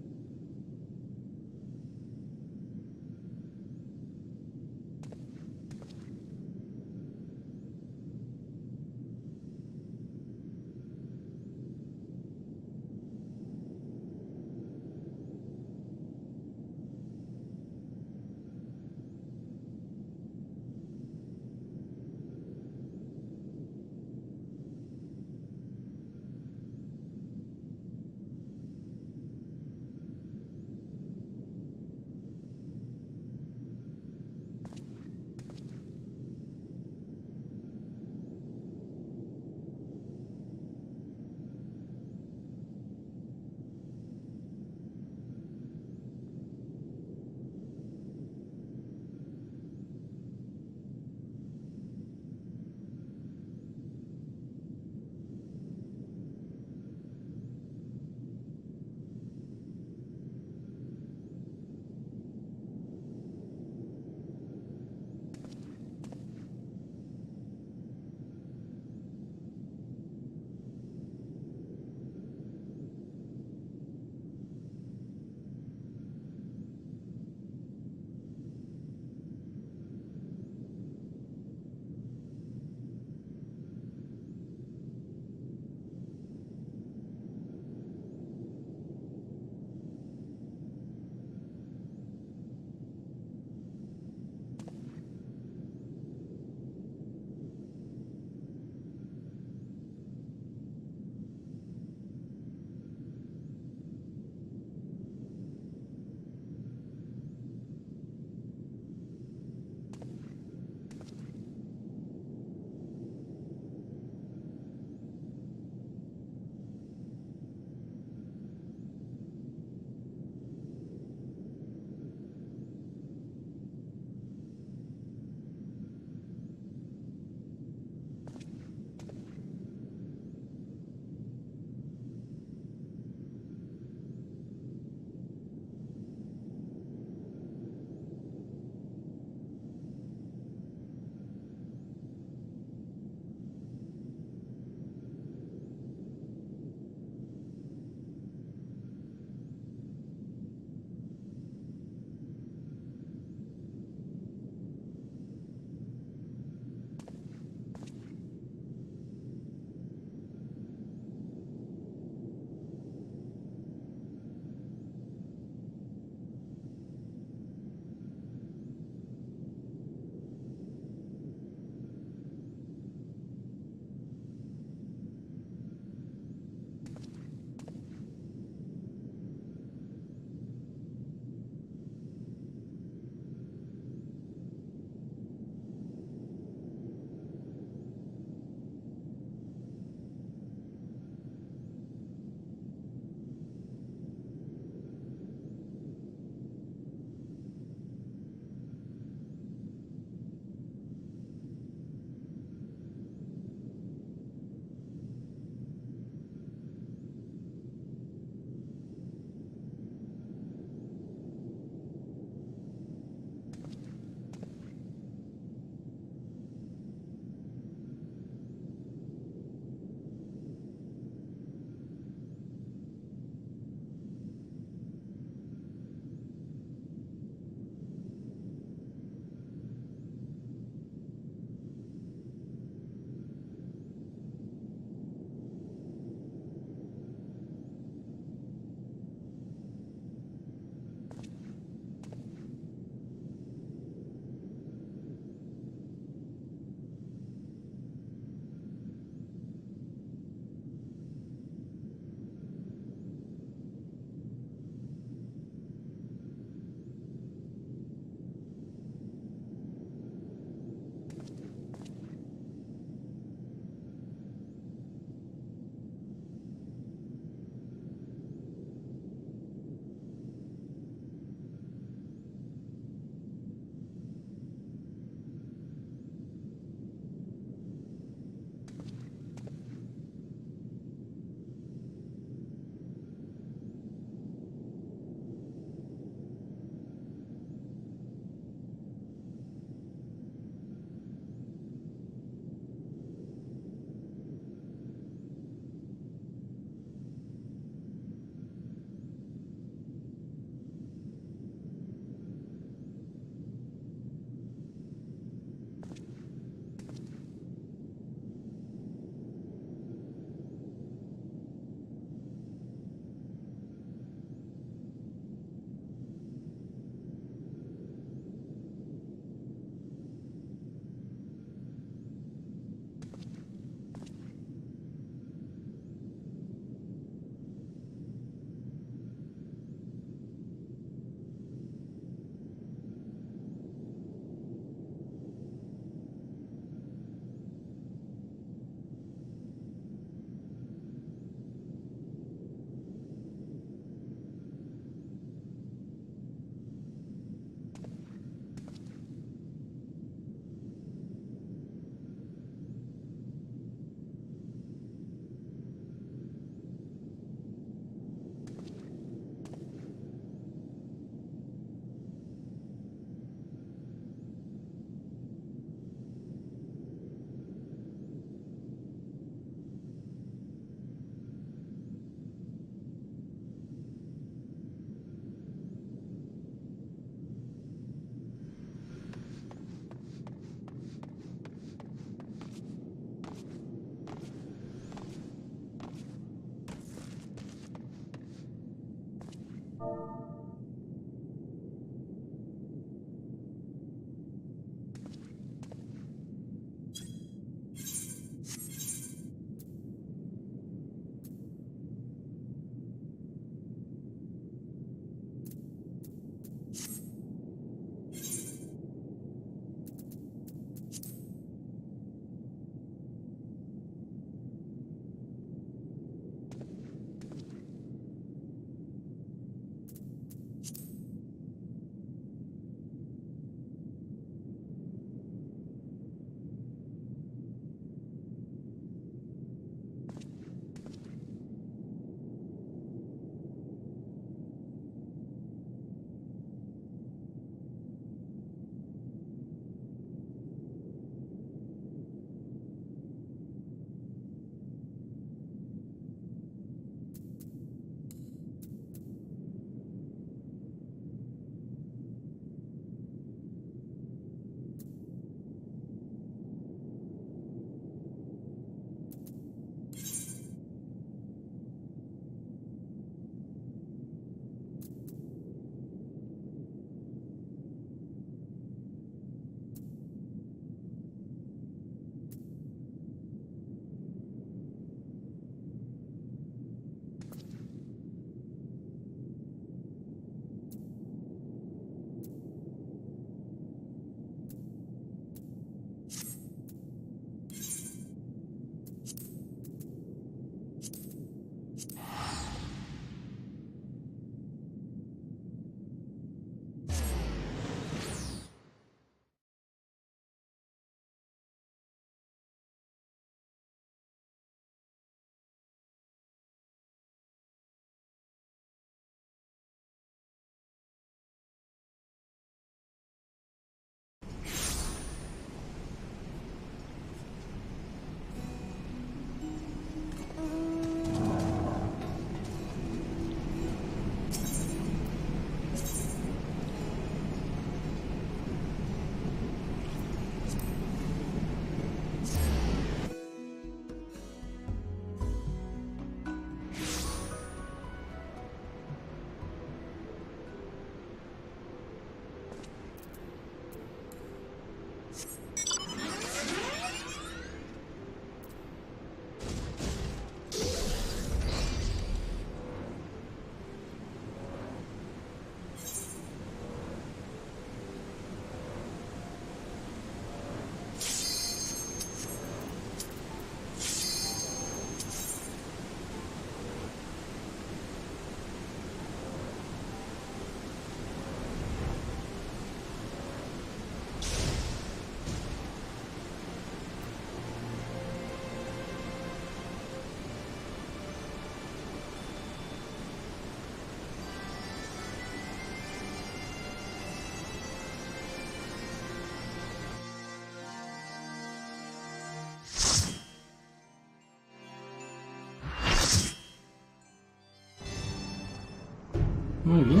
Muy bien.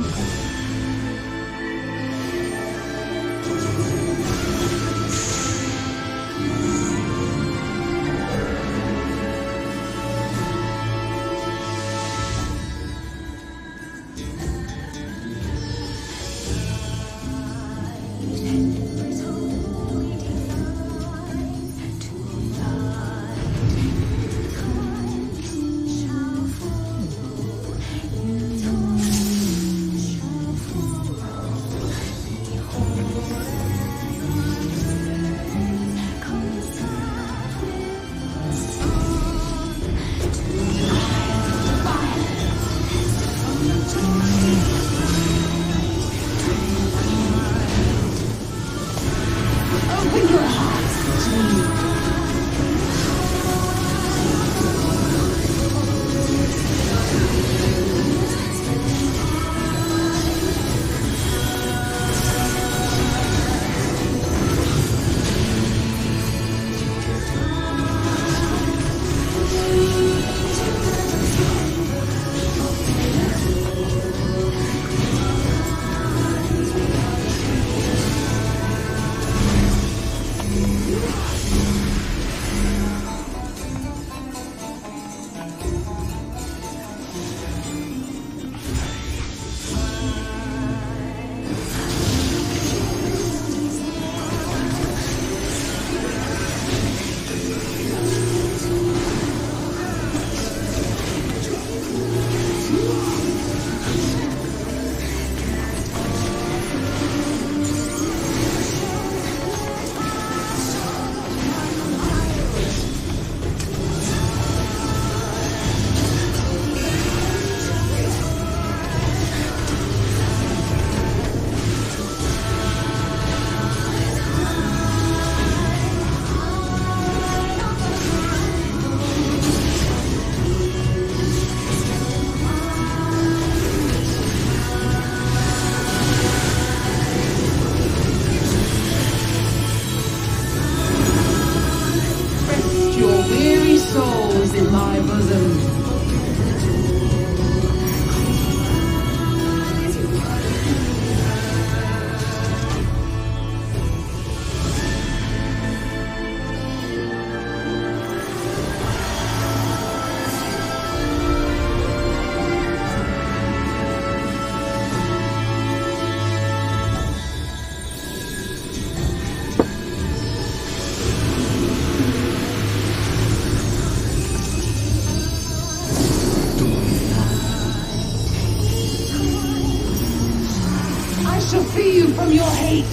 free you from your hate!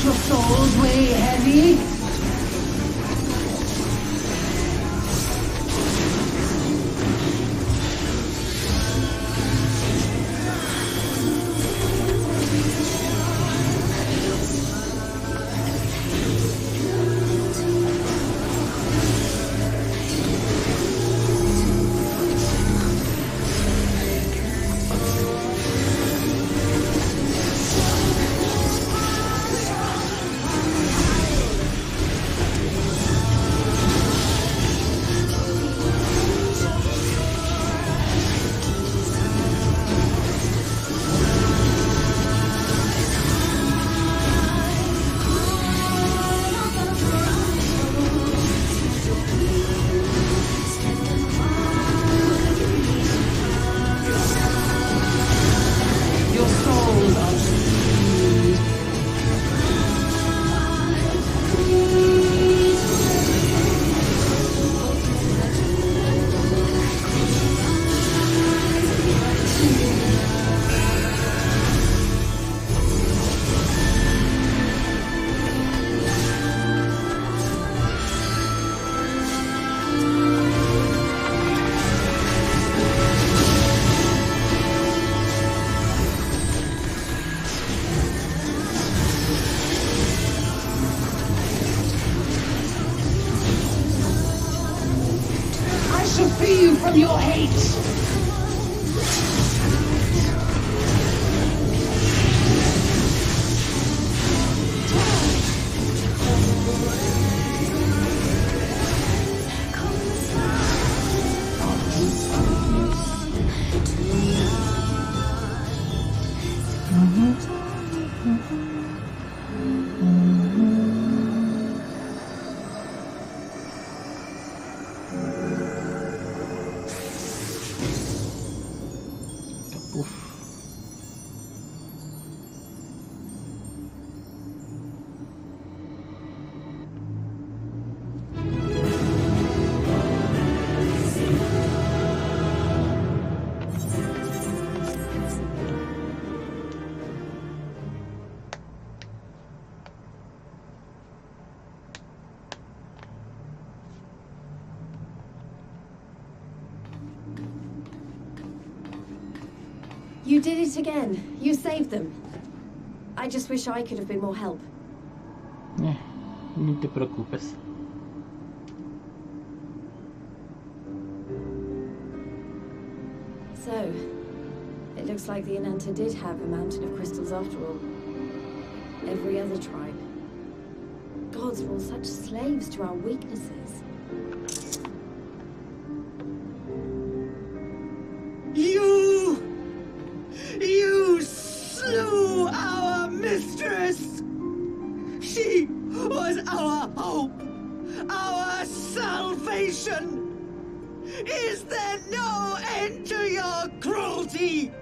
Your souls weigh heavy? Free you from your hate! You did it again. You saved them. I just wish I could have been more help. Ni te preocupes. So, it looks like the Ananta did have a mountain of crystals after all. Every other tribe. Gods were all such slaves to our weaknesses. You slew our mistress! She was our hope, our salvation! Is there no end to your cruelty?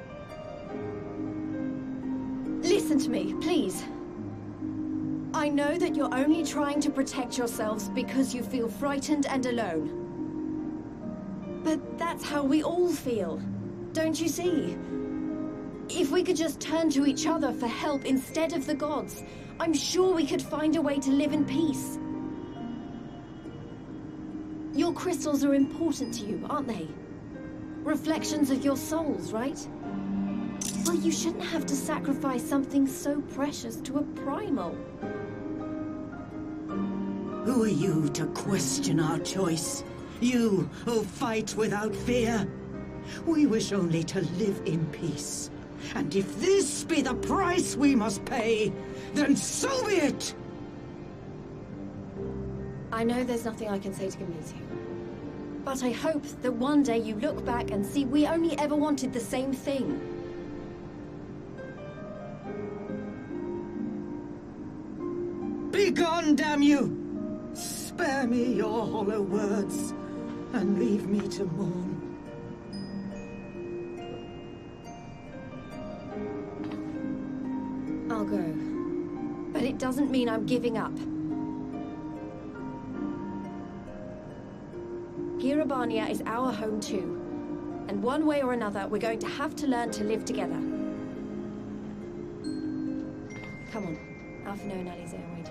Listen to me, please. I know that you're only trying to protect yourselves because you feel frightened and alone. But that's how we all feel, don't you see? If we could just turn to each other for help instead of the gods, I'm sure we could find a way to live in peace. Your crystals are important to you, aren't they? Reflections of your souls, right? Well, you shouldn't have to sacrifice something so precious to a primal. Who are you to question our choice? You who fight without fear. We wish only to live in peace. And if this be the price we must pay, then so be it! I know there's nothing I can say to convince you. But I hope that one day you look back and see we only ever wanted the same thing. Begone, damn you! Spare me your hollow words, and leave me to mourn. I'll go. But it doesn't mean I'm giving up. Girabania is our home too. And one way or another, we're going to have to learn to live together. Come on. Alphino and Ali's Airwaid.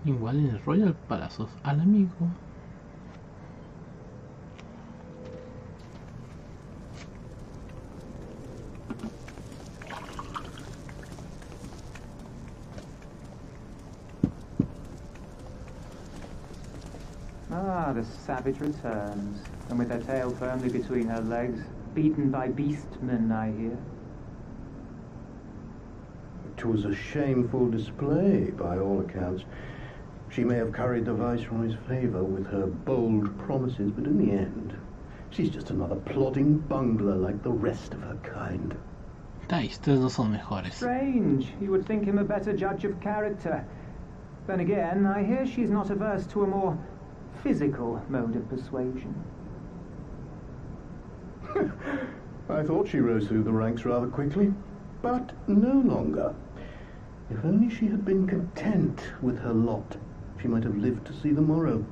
Igual en el Royal Palazos al amigo. Ah, the savage returns, and with her tail firmly between her legs, beaten by beastmen, I hear. It was a shameful display, by all accounts. She may have curried the Viceroy's favour with her bold promises, but in the end, she's just another plodding bungler like the rest of her kind. Ustedes no son mejores. Strange. You would think him a better judge of character. Then again, I hear she's not averse to a more physical mode of persuasion. I thought she rose through the ranks rather quickly, but no longer. If only she had been content with her lot, she might have lived to see the morrow.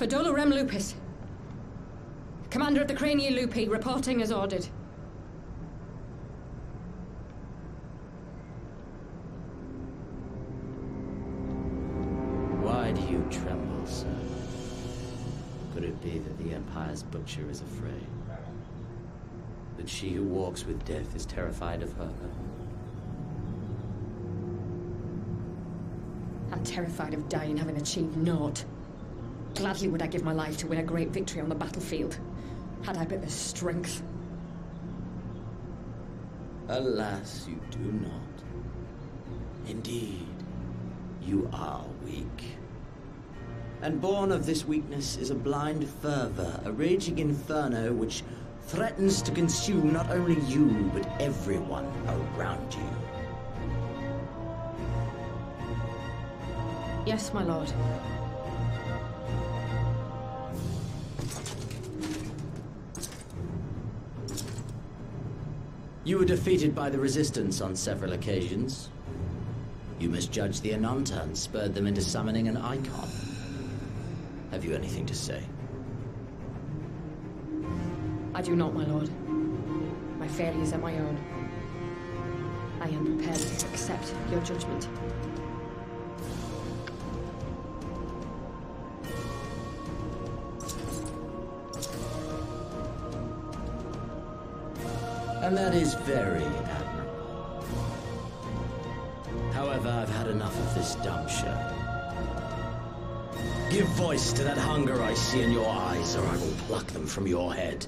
Fadola Rem Lupus. Commander of the Crania Lupi, reporting as ordered. Why do you tremble, sir? Could it be that the Empire's butcher is afraid? That she who walks with death is terrified of her? I'm terrified of dying having achieved naught. Gladly would I give my life to win a great victory on the battlefield, had I but the strength. Alas, you do not. Indeed, you are weak. And born of this weakness is a blind fervor, a raging inferno which threatens to consume not only you, but everyone around you. Yes, my lord. You were defeated by the Resistance on several occasions. You misjudged the Ananta and spurred them into summoning an icon. Have you anything to say? I do not, my lord. My failures are my own. I am prepared to accept your judgment. And that is very admirable. However, I've had enough of this dumb show. Give voice to that hunger I see in your eyes, or I will pluck them from your head.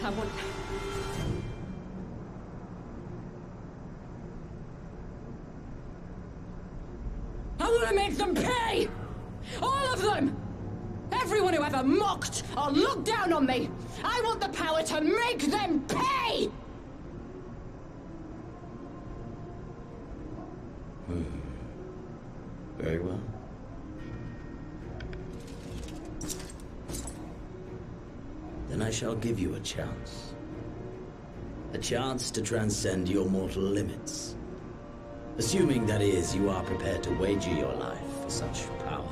I want to make them pay! All of them! Everyone who ever mocked or looked down on me! I want the power to make them pay! Very well. Then I shall give you a chance. A chance to transcend your mortal limits. Assuming, that is, you are prepared to wager your life for such power.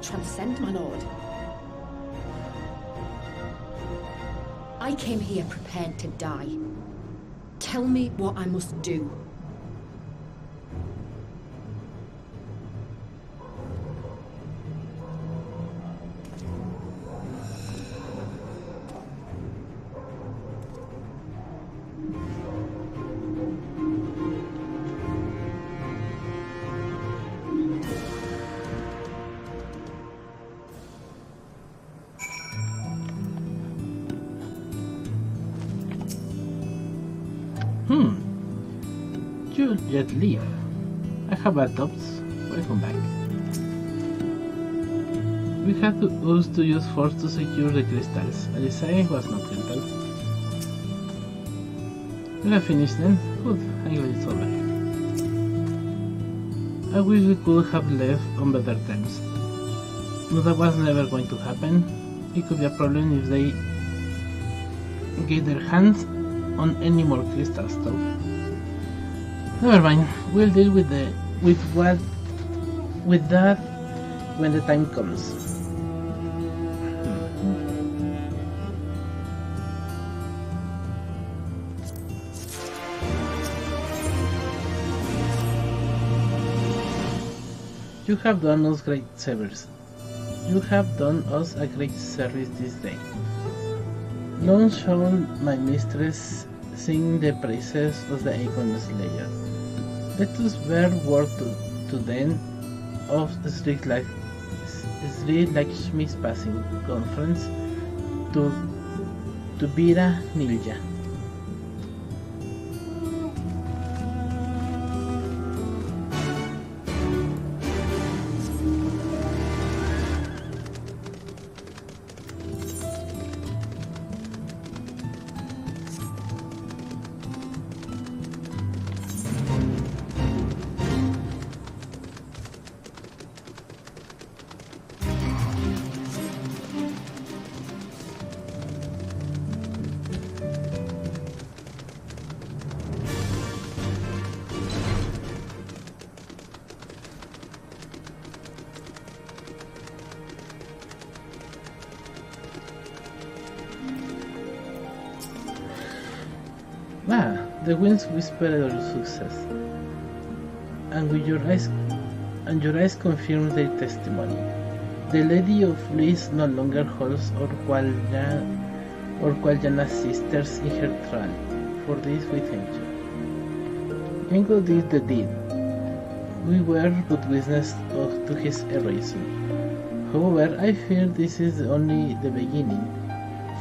Transcend, my lord. I came here prepared to die. Tell me what I must do. You yet leave. I have bad thoughts. Welcome back. We had to use force to secure the crystals. Alisaie was not gentle. We have finished then? Good, I'm glad it's over. I wish we could have left on better terms. But that was never going to happen. It could be a problem if they get their hands on any more crystals though. Never mind, we'll deal with that when the time comes. You have done us great service. You have done us a great service this day. Long shall my mistress sing the praises of the Aegon Slayer. Let us bear word to them of Sri Lakshmi's passing conference to Veera Nilja. The winds whispered your success, and your eyes confirmed their testimony. The Lady of Bliss no longer holds Qualjana's sisters in her thrall. For this we thank you. Jengo did the deed. We were good witness to his heroism. However, I fear this is only the beginning.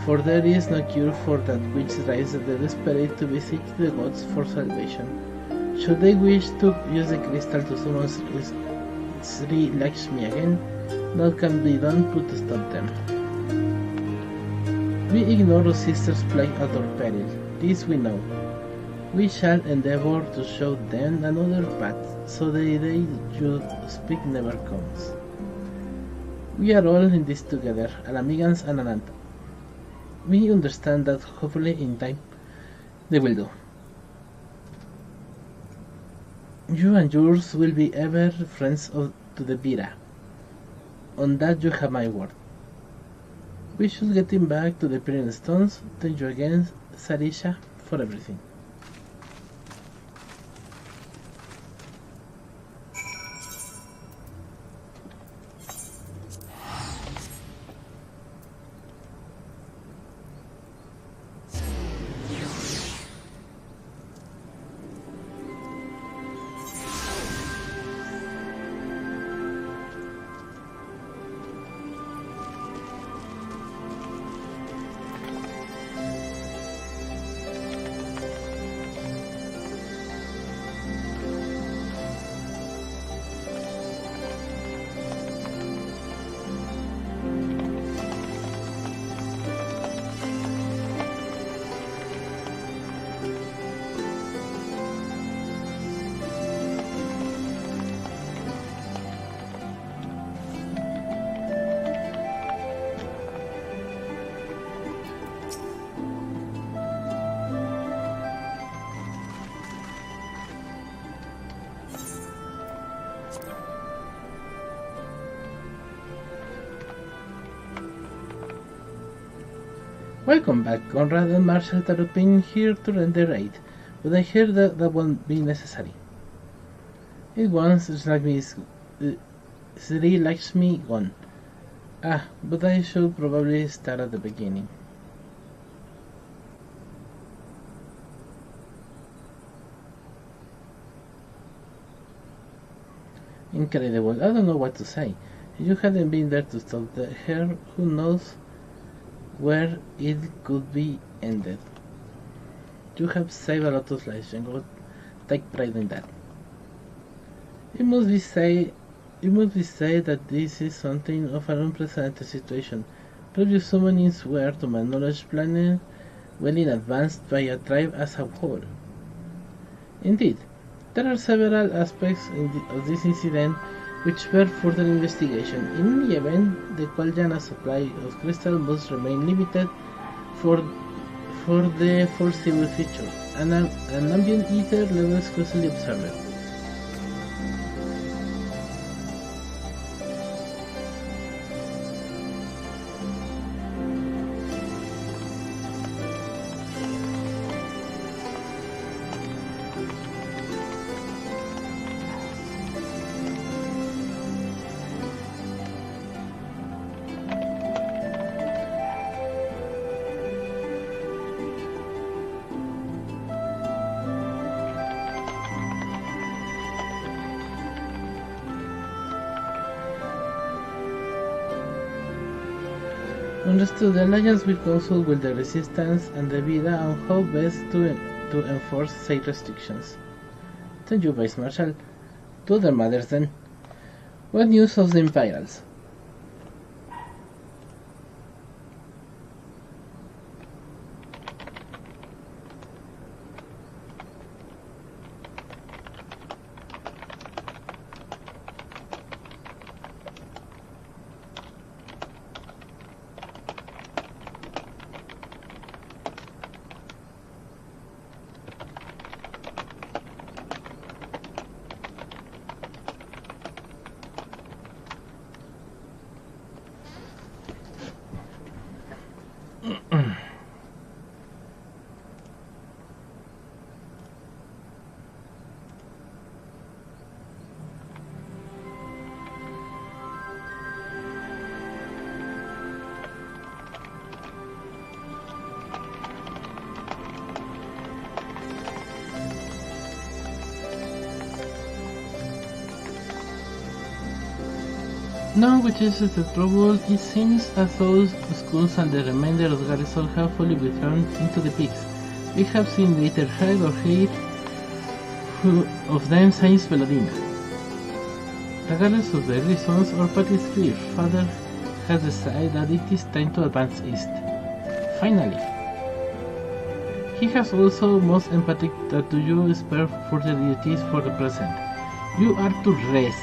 For there is no cure for that which drives the desperate to beseech the gods for salvation. Should they wish to use the crystal to summon Sri Lakshmi again, naught can be done to stop them. We ignore our sister's plight at our peril, this we know. We shall endeavor to show them another path, so the day you speak never comes. We are all in this together, Alamigans and Ananta. We understand that hopefully in time they will do. You and yours will be ever friends to the Veera. On that you have my word. We should get him back to the Pyrenean Stones. Thank you again, Sarisha, for everything. Welcome back. Conrad and Marshall are been here to rent the raid, but I hear that won't be necessary. It won't, Sri Lakshmi gone. Ah, but I should probably start at the beginning. Incredible. I don't know what to say. If you hadn't been there to stop her, who knows where it could be ended. You have saved a lot of lives, Jengo. Take pride in that. It must be said that this is something of an unprecedented situation. Previous summonings were, to my knowledge, planned well in advance by a tribe as a whole. Indeed, there are several aspects of this incident which bear further investigation. In the event, the Qualjana supply of crystal must remain limited for the foreseeable future. An ambient ether levels closely observed. Understood. The Alliance will consult with the Resistance and the Vida on how best to enforce said restrictions. Thank you, Vice Marshal. To other matters then. What news of the Imperials? Now, which is the trouble, it seems as though schools and the remainder of the garrison have fully withdrawn into the peaks. We have seen neither heard or heard of them since Velodina. Regardless of the reasons, our path is clear. Father has decided that it is time to advance east. Finally. He has also most empathic that to you spare further duties for the present. You are to rest.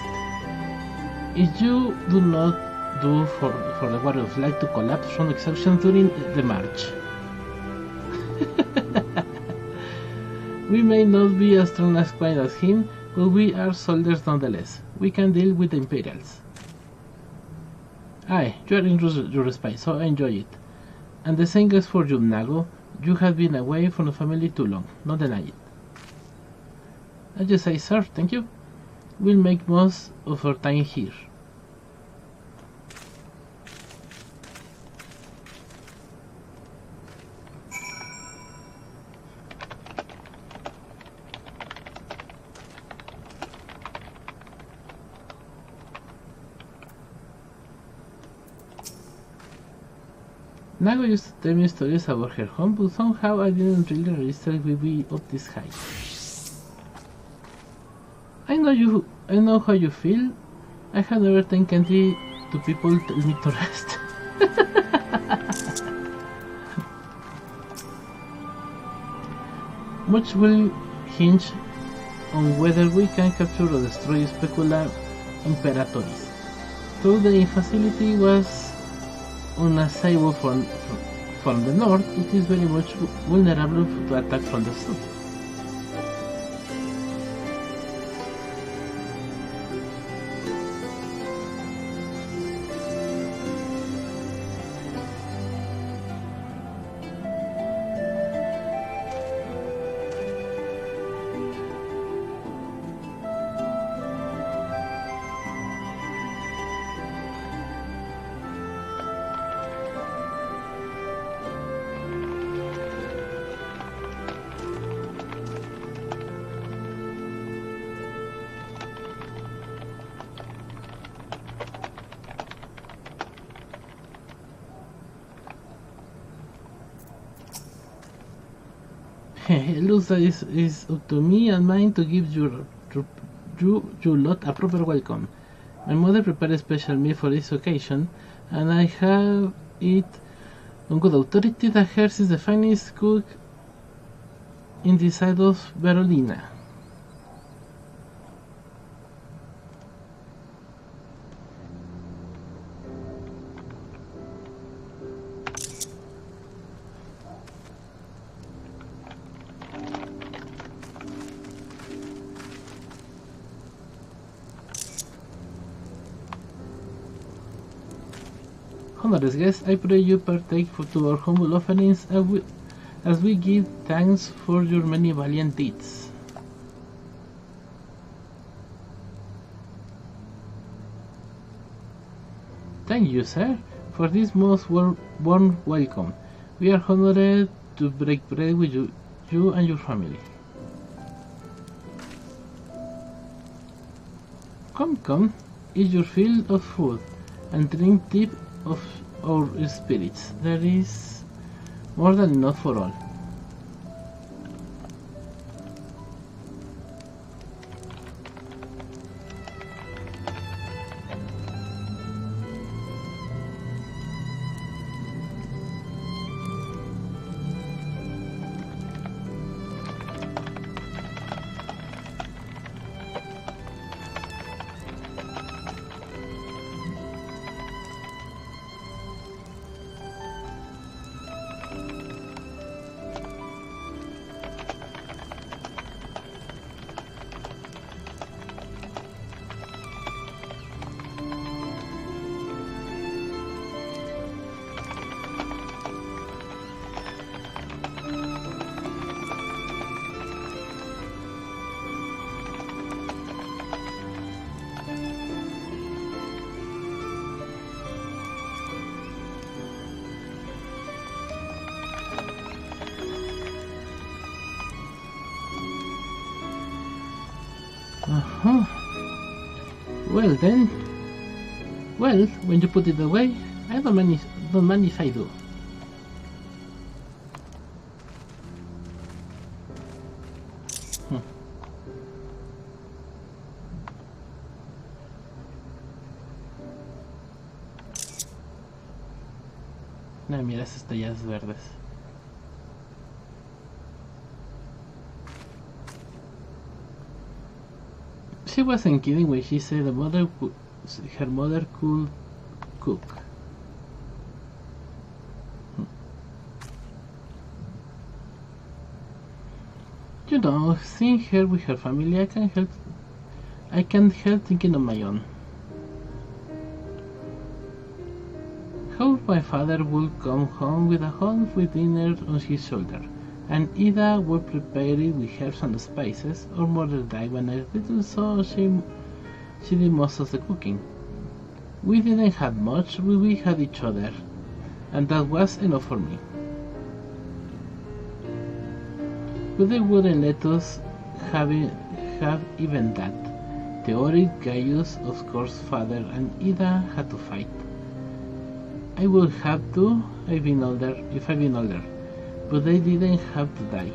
If you do not do for the Warrior of Light to collapse from exhaustion during the march. We may not be as strong as quiet as him, but we are soldiers nonetheless. We can deal with the Imperials. Aye, you are in your respite, so enjoy it. And the same goes for you, Nago. You have been away from the family too long, don't deny it. As you say, sir, thank you. We'll make most of our time here. Nago used to tell me stories about her home, but somehow I didn't really register it would be up this high. I know how you feel. I have never taken candy to people tell me to rest. Much will hinge on whether we can capture or destroy Specula Imperatoris. Though the facility was unassailable from the north, it is very much vulnerable to attack from the south. It looks like it's up to me and mine to give your lot a proper welcome. My mother prepared a special meal for this occasion, and I have it on good authority that hers is the finest cook in the side of Berolina. Honored guests, I pray you partake to our humble offerings as we give thanks for your many valiant deeds. Thank you, sir, for this most warm welcome. We are honored to break bread with you and your family. Come, eat your fill of food and drink deep of our spirits. There is more than enough for all. Well then, when you put it away, I don't mind if I do. No, mira esas estrellas verdes. She wasn't kidding when she said her mother could cook. You know, seeing her with her family, I can't help thinking of my own. How my father would come home with a home with dinner on his shoulder, and Ida would prepare it with herbs and spices, or mother died when I was little, so she did most of the cooking. We didn't have much, we had each other, and that was enough for me. But they wouldn't let us have even that. Theoric Gaius, of course, father and Ida had to fight. I would have to if I'd been older, but they didn't have to die.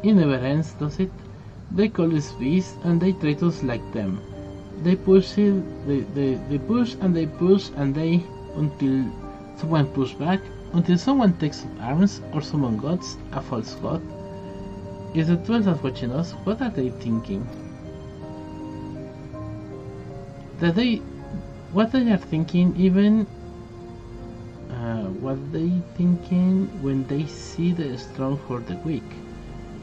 It never ends, does it? They call us beasts and they treat us like them. They push they push and they push and they until someone pushes back, until someone takes up arms or someone gods a false god. Is the 12 watching us? What are they thinking? What they are thinking, even what they thinking when they see the strong for the weak.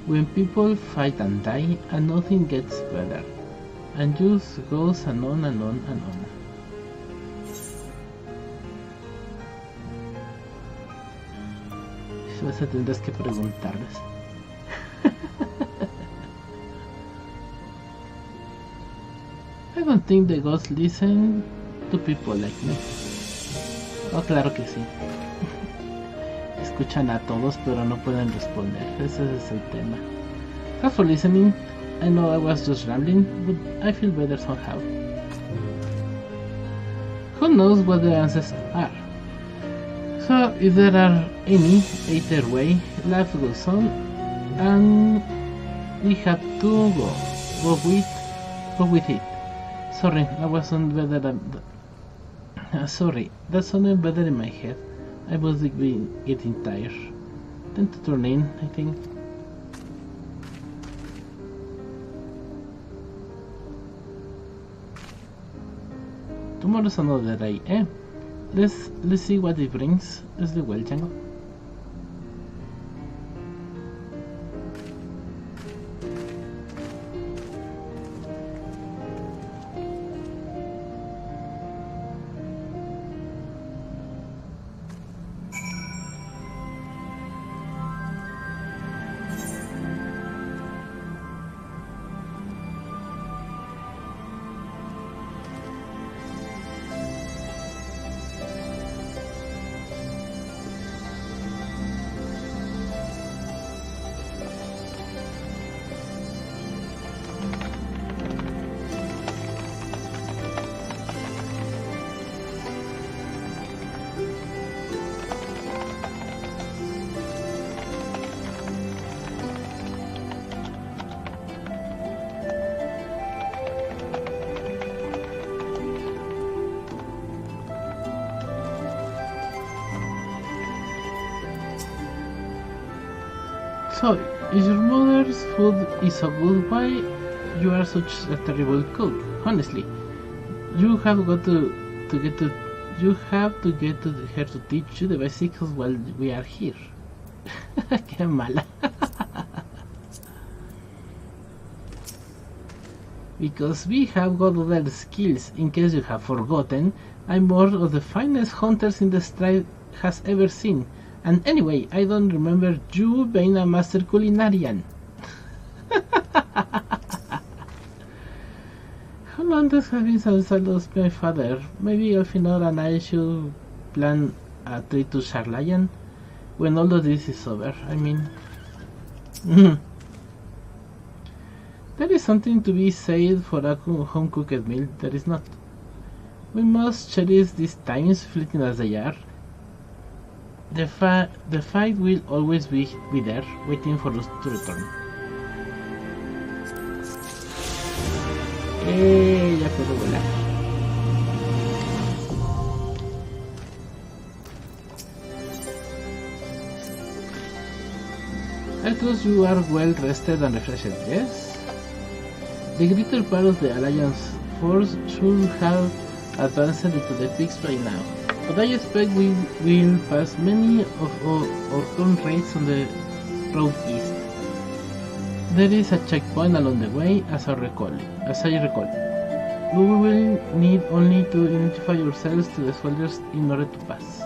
When people fight and die, and nothing gets better, and just goes and on and on and on. Eso tendrás que preguntarles. I don't think the gods listen to people like me. Oh, claro que sí. Escuchan a todos, pero no pueden responder. Ese es el tema. Thanks for listening. I know I was just rambling, but I feel better somehow. Who knows what the answers are? So if there are any, either way, life goes on, and we have to go with it. Sorry, that wasn't better than... sorry, that sounded better in my head. I was getting tired. Time to turn in, I think. Tomorrow's another day, eh? Let's see what it brings. Let's do well, Jengo. So, if your mother's food is so good, why you are such a terrible cook? Honestly, you have got to get to her to teach you the basics while we are here. Qué mala. Because we have got other skills. In case you have forgotten, I'm one of the finest hunters in the Stride has ever seen. And anyway, I don't remember you being a master culinarian. How long does having some saddles my father? Maybe Elfinor and I should plan a trip to Sharlayan when all of this is over. I mean... There is something to be said for a home-cooked meal. There is not. We must cherish these times, fleeting as they are. The fight will always be there, waiting for us to return. Ya puedo volar. I trust you are well rested and refreshed, yes? The greater part of the Alliance force should have advanced into the peaks by now. But I expect we will pass many of our current raids on the road east. There is a checkpoint along the way, as I recall. We will need only to identify yourselves to the soldiers in order to pass.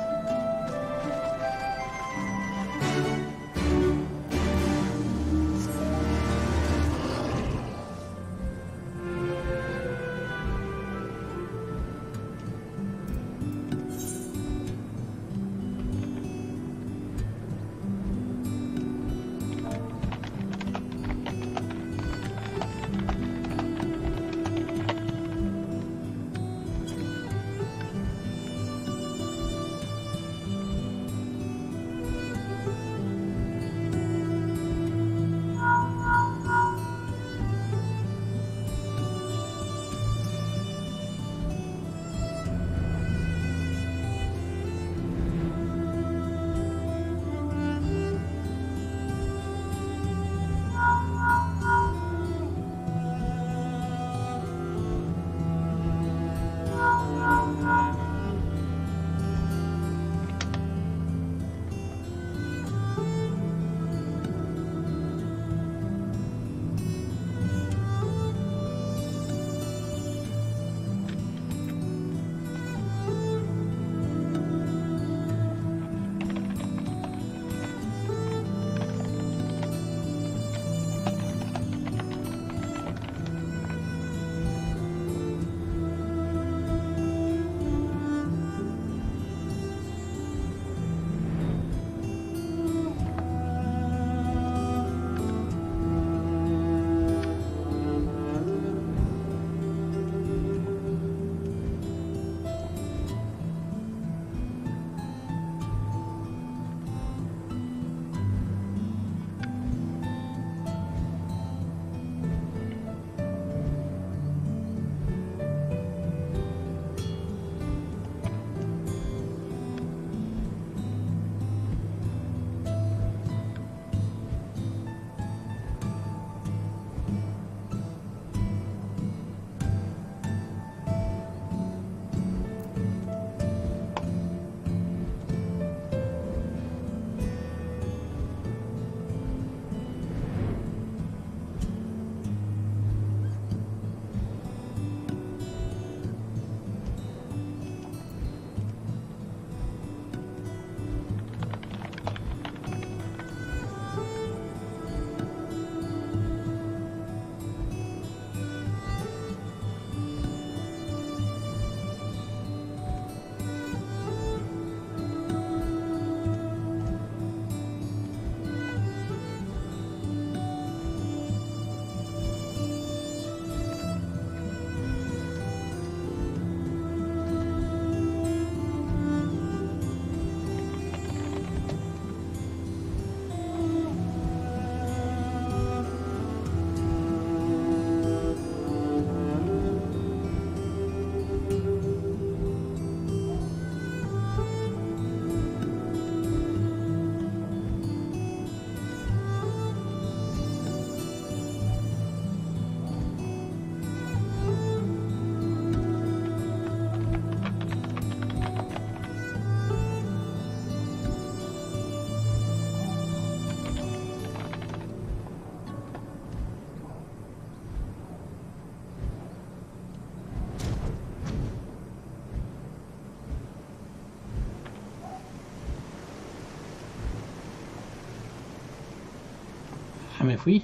Me fui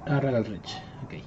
a Regal Ridge. Ok.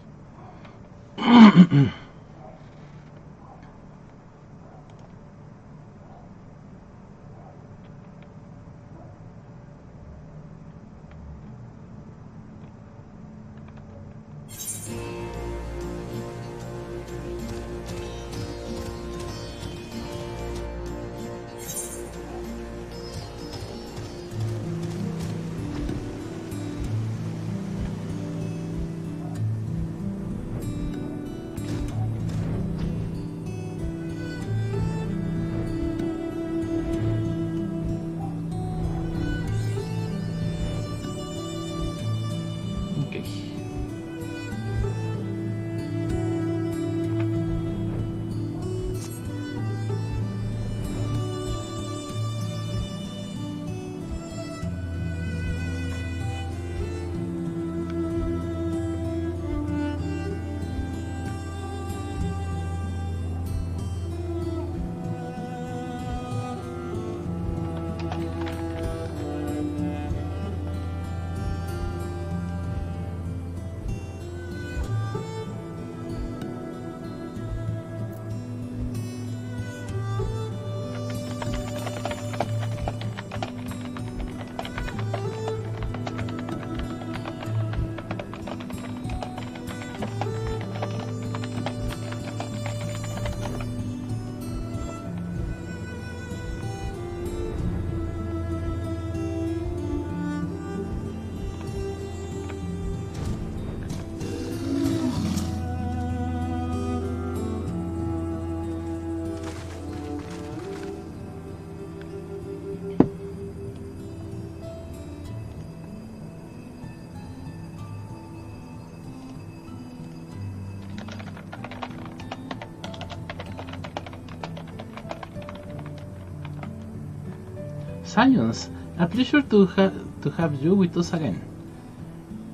Science, a pleasure to have you with us again.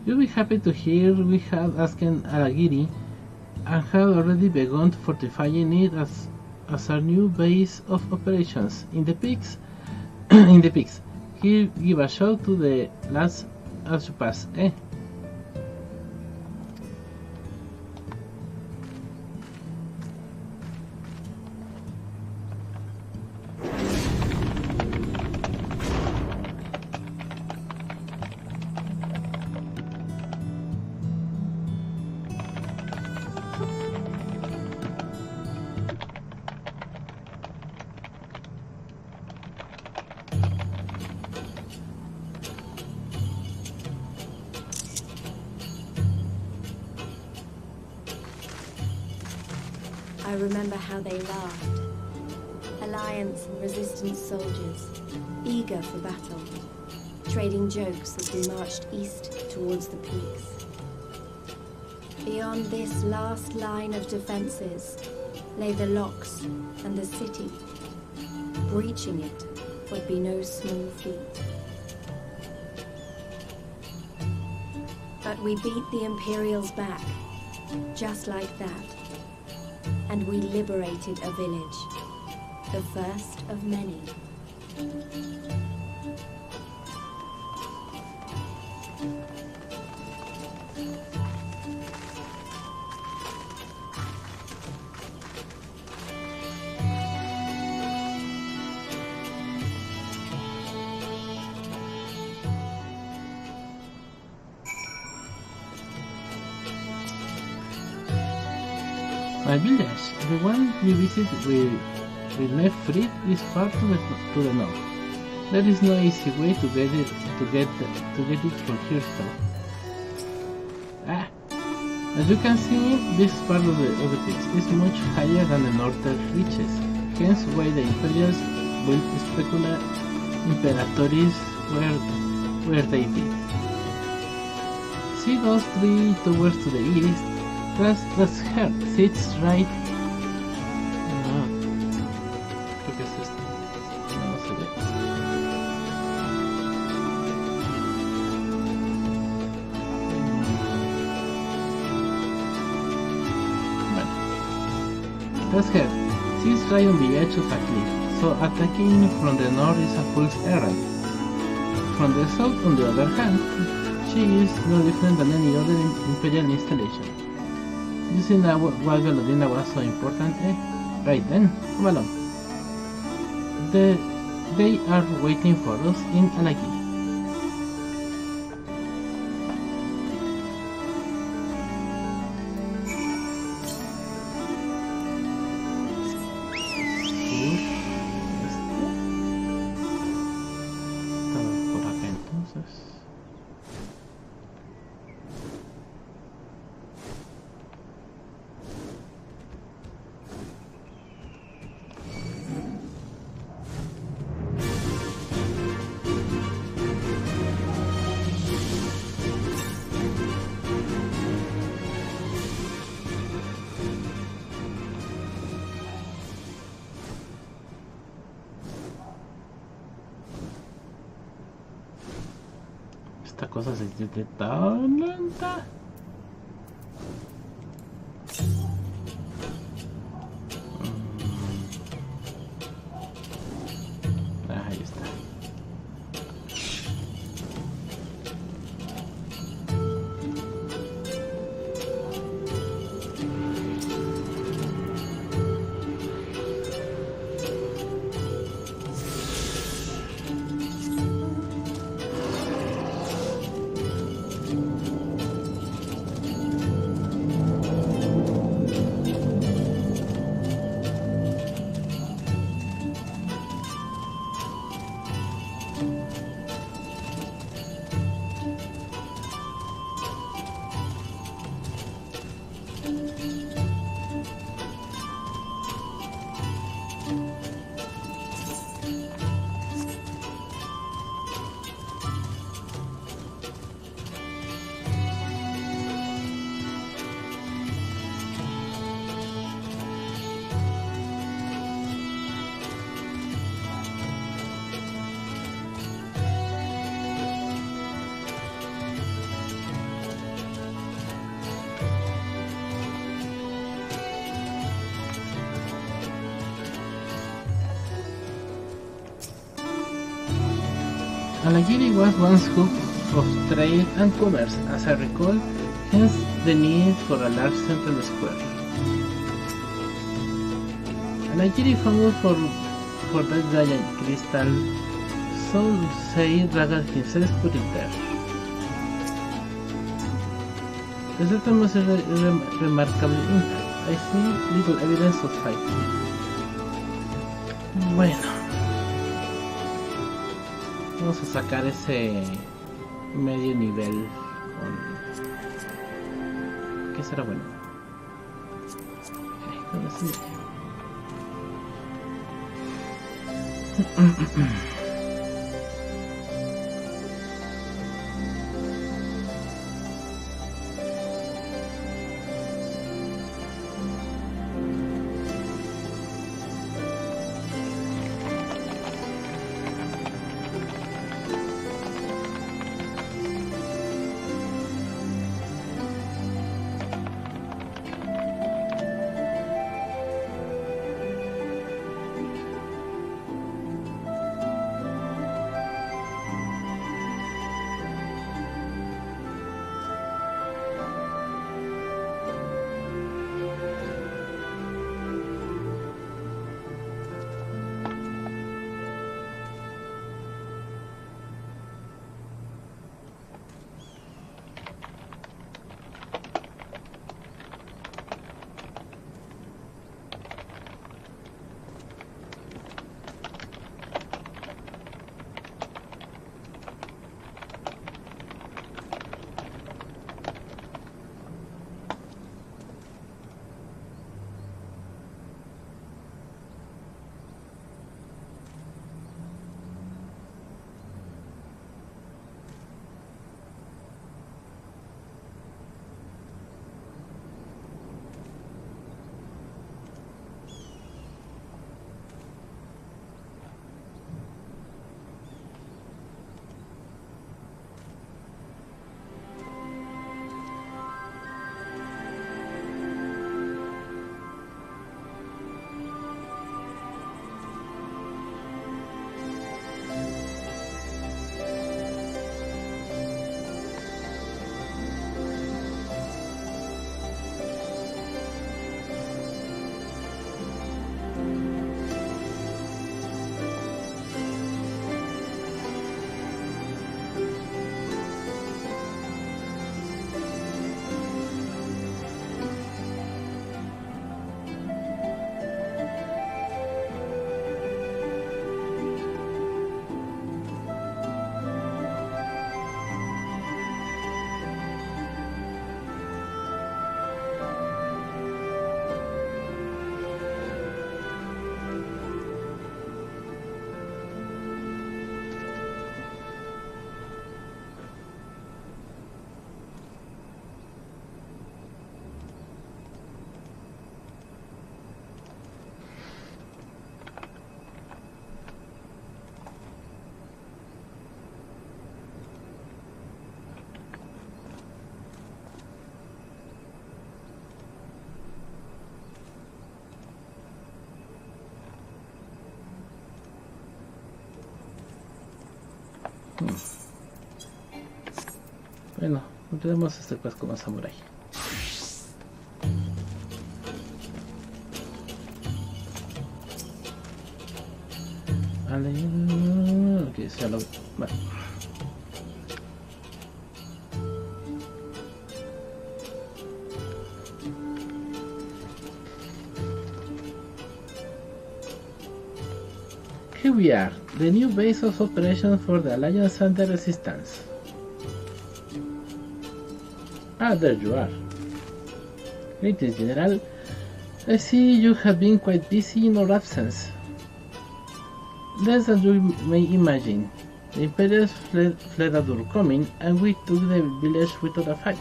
You'll be happy to hear we have asked Alagiri and have already begun fortifying it as our new base of operations in the peaks. In the peaks. Give a shout to the lads as you pass, eh? I remember how they laughed. Alliance and Resistance soldiers, eager for battle, trading jokes as we marched east towards the peaks. Beyond this last line of defenses lay the locks and the city. Breaching it would be no small feat. But we beat the Imperials back, just like that. And we liberated a village, the first of many. My village, the one we visited with Nefrit, is far to the north. There is no easy way to get it from here though. As you can see, this part of the peaks is much higher than the northern reaches, hence why the Imperials built specula imperatories where they did. See those three towers to the east? That's her. Sits right. No. Creo que es esto. No se ve. Bueno. That's her. Sits right on the edge of a cliff, so attacking from the north is a fool's errand. From the south, on the other hand, she is no different than any other imperial installation. You see now why Velodina was so important, eh? Right then, come along. They are waiting for us in Alagi. Esta cosa se siente tan lenta. Ahí está. Alagiri was once hub of trade and commerce, as I recall, hence the need for a large central square. Alagiri famous for that giant crystal, so say Ragal himself put it there. The settlement is remarkably intact. I see little evidence of fighting. Bueno. Vamos a sacar ese medio nivel con... ¿Qué será bueno? Con ese... Bueno, tenemos este quest como samurai. Vale, ok, ya lo... Vale. Here we are, the new base of operations for the Alliance and the Resistance. Ah, there you are. Greetings, General. I see you have been quite busy in our absence. Less than you may imagine. The Imperials fled at our coming, and we took the village without a fight.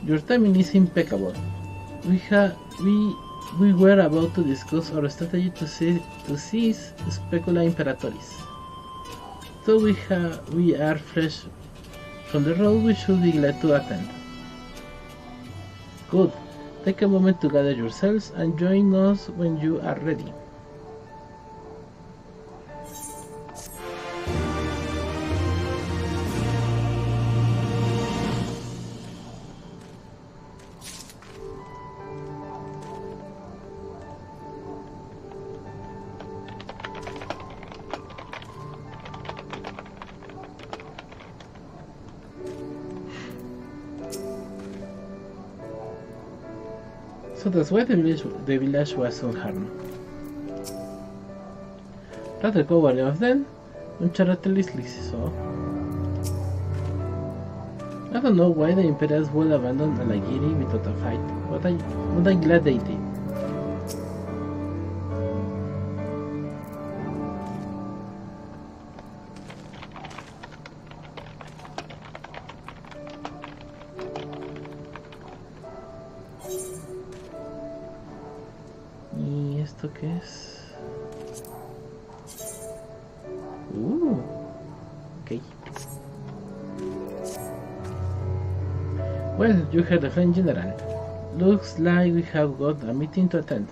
Your timing is impeccable. We were about to discuss our strategy to seize Specula Imperatoris. So we are fresh from the road. We should be glad to attend. Good. Take a moment to gather yourselves and join us when you are ready. So that's why the village was unharmed. Rather cowardly of them, uncharitably so. I don't know why the Imperials would abandon Alagiri without a fight, but I'm glad they did. ¿Esto qué es? Okay. Well, you heard the friend General. Looks like we have got a meeting to attend.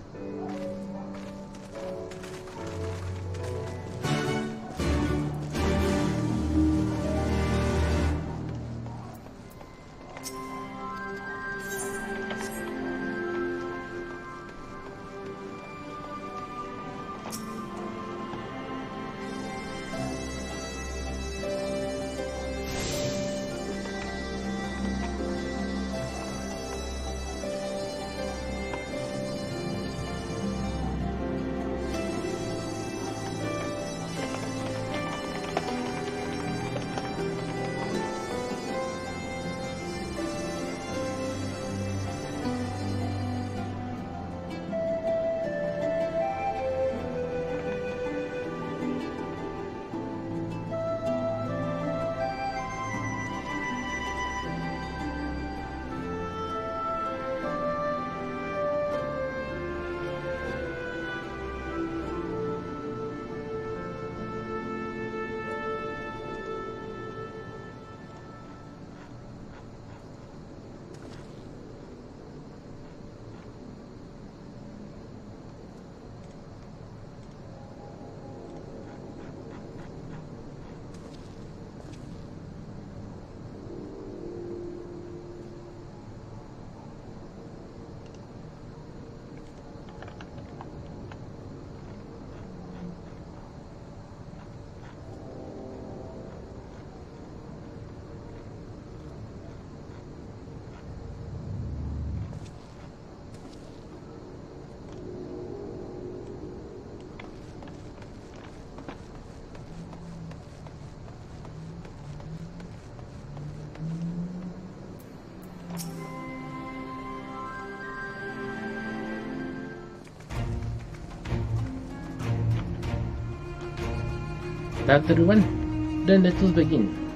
That's everyone. Then let us begin.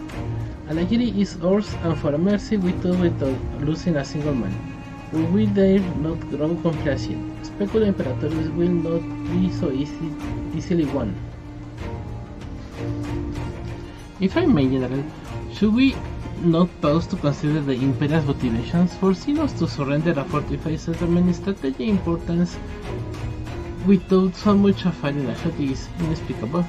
Alagiri is ours, and for a mercy we do without losing a single man. We dare not grow complacent. Specula Imperatoris will not be so easily won. If I may, General, should we not pause to consider the Imperial's motivations? Forcing us to surrender a fortified settlement is strategic importance without so much of fighting a shot is inexplicable.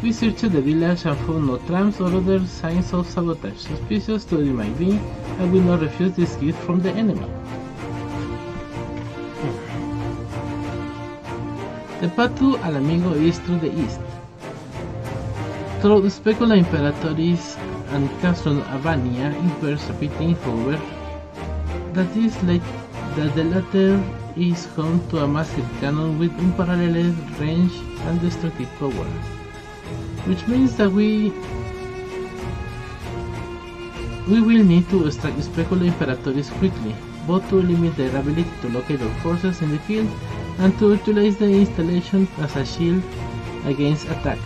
We searched the village and found no tramps or other signs of sabotage, suspicious though it might be, and will not refuse this gift from the enemy. The path to Al Amigo is through the east, through the Specula Imperatoris and Castron Avania. It bears repeating, however, that the latter is home to a massive cannon with unparalleled range and destructive power, which means that we will need to extract Specula Imperatoris quickly, both to limit their ability to locate our forces in the field and to utilize the installation as a shield against attack,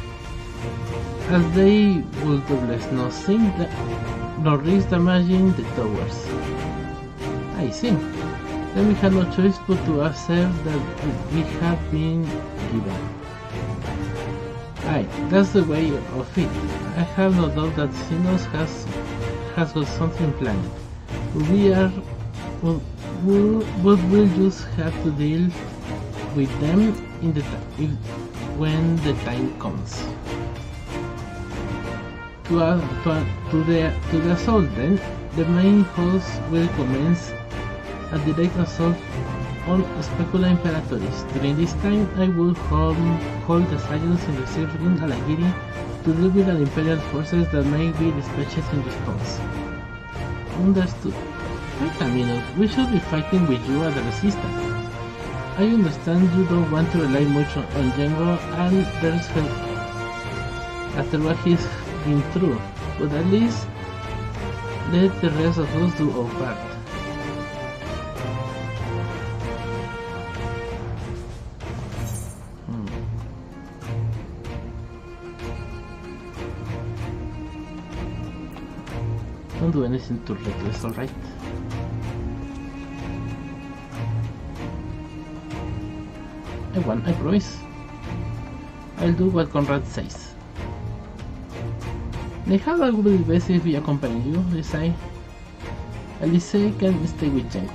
as they will doubtless not sink nor risk damaging the towers. I see. Then we had no choice but to accept that we have been given. Aye, that's the way of it. I have no doubt that Xenos has got something planned. We'll just have to deal with them when the time comes. To the assault then, the main host will commence a direct assault on Specula Imperatoris. During this time, I will hold the silence in reserve in Alagiri to deal with the Imperial forces that may be dispatched in response. Understood. Wait a minute, we should be fighting with you at the Resistance. I understand you don't want to rely much on Jengo and there's help after what he's been through, but at least let the rest of us do our part. Don't do anything too reckless, alright? I won, I promise. I'll do what Conrad says. Nehal, I will be best if we accompany you, Lisai. Alice can stay with Jengo.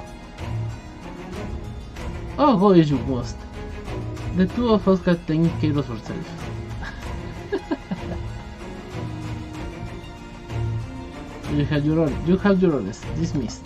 Oh, go as you must. The two of us can take care of ourselves. You have your orders. Dismissed.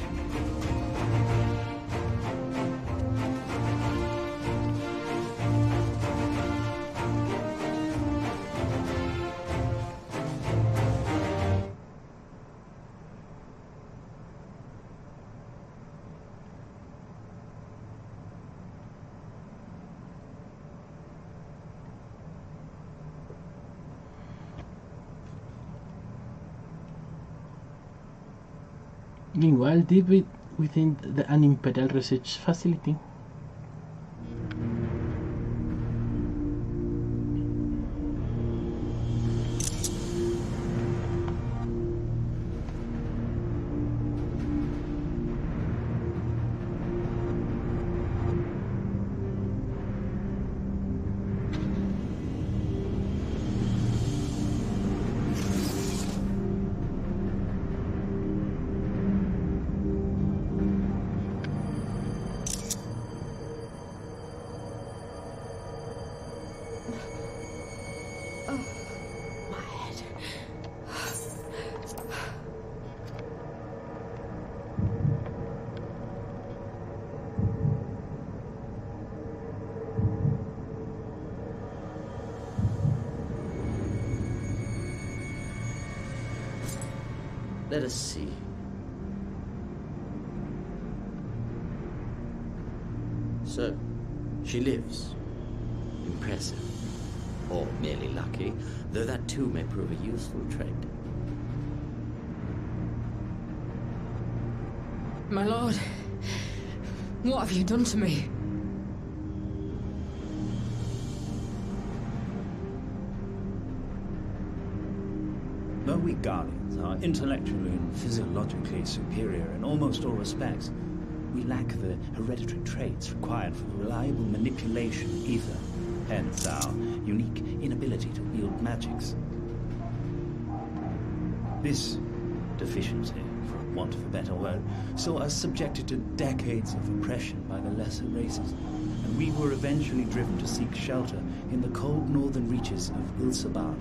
Meanwhile, deep within an Imperial research facility. Let us see. So, she lives. Impressive. Or merely lucky, though that too may prove a useful trait. My lord, what have you done to me? Though we Guardians are intellectually and physiologically superior in almost all respects, we lack the hereditary traits required for the reliable manipulation of ether, hence our unique inability to wield magics. This deficiency, for want of a better word, saw us subjected to decades of oppression by the lesser races, and we were eventually driven to seek shelter in the cold northern reaches of Ilsabad.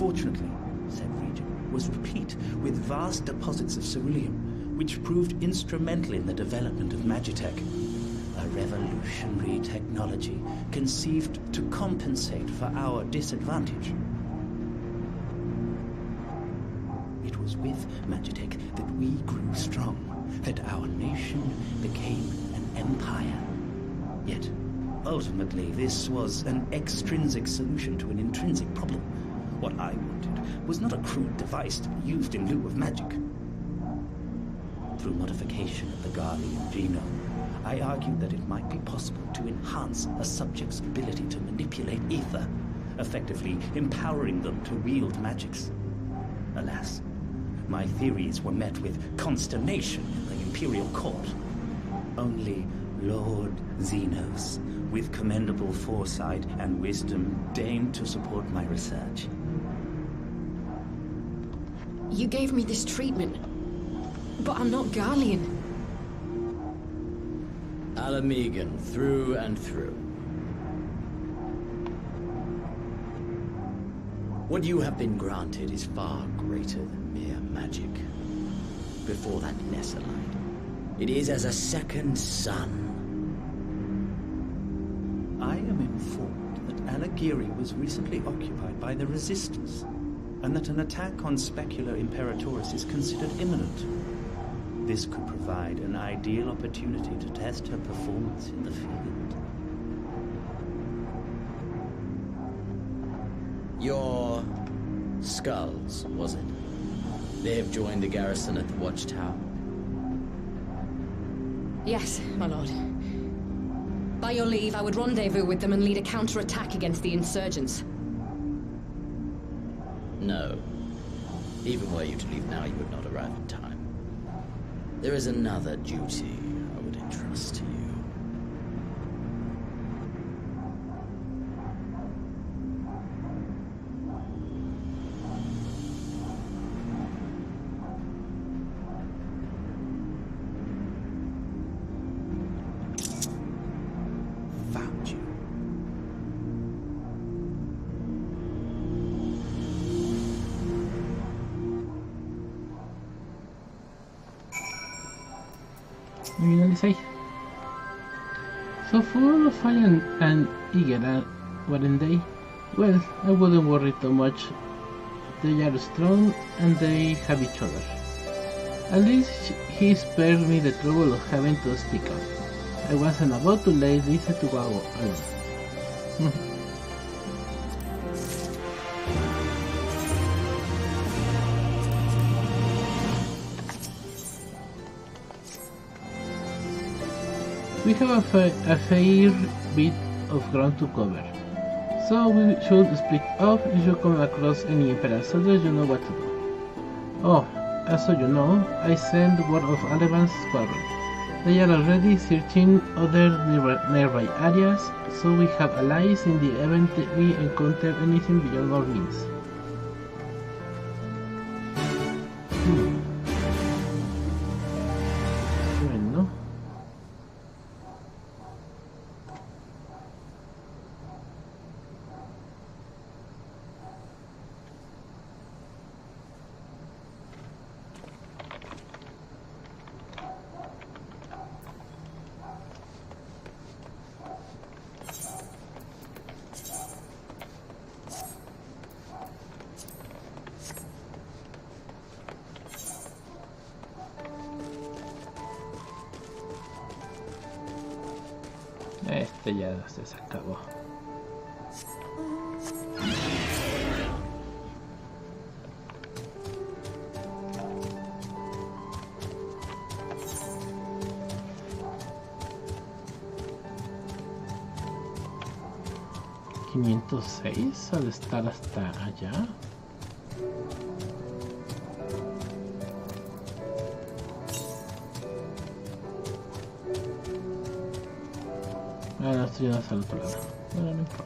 Unfortunately, said region was replete with vast deposits of ceruleum, which proved instrumental in the development of Magitech, a revolutionary technology conceived to compensate for our disadvantage. It was with Magitech that we grew strong, that our nation became an empire. Yet, ultimately, this was an extrinsic solution to an intrinsic problem. What I wanted was not a crude device to be used in lieu of magic. Through modification of the Guardian genome, I argued that it might be possible to enhance a subject's ability to manipulate ether, effectively empowering them to wield magics. Alas, my theories were met with consternation in the Imperial Court. Only Lord Xenos, with commendable foresight and wisdom, deigned to support my research. You gave me this treatment, but I'm not Garlean. Alamegan, through and through. What you have been granted is far greater than mere magic. Before that Nessalite, it is as a second son. I am informed that Alagiri was recently occupied by the Resistance, and that an attack on Specula Imperatoris is considered imminent. This could provide an ideal opportunity to test her performance in the field. Your skulls, was it? They have joined the garrison at the Watchtower. Yes, my lord. By your leave, I would rendezvous with them and lead a counterattack against the insurgents. No. Even were you to leave now, you would not arrive in time. There is another duty I would entrust to you. Found you. Nivel 6. So full of fire and eager, weren't they? Well, I wouldn't worry too much. They are strong and they have each other. At least he spared me the trouble of having to speak up. I wasn't about to let Lisa to go alone. We have a fair bit of ground to cover, so we should split up. If you come across any Imperial soldiers, you know what to do. Oh, so you know, I sent word of Alevan's squadron. They are already searching other nearby areas, so we have allies in the event that we encounter anything beyond our means. Bueno. Este ya se acabó. ¿506 al estar hasta allá? No, esto ya no es al otro lado. Bueno, no importa.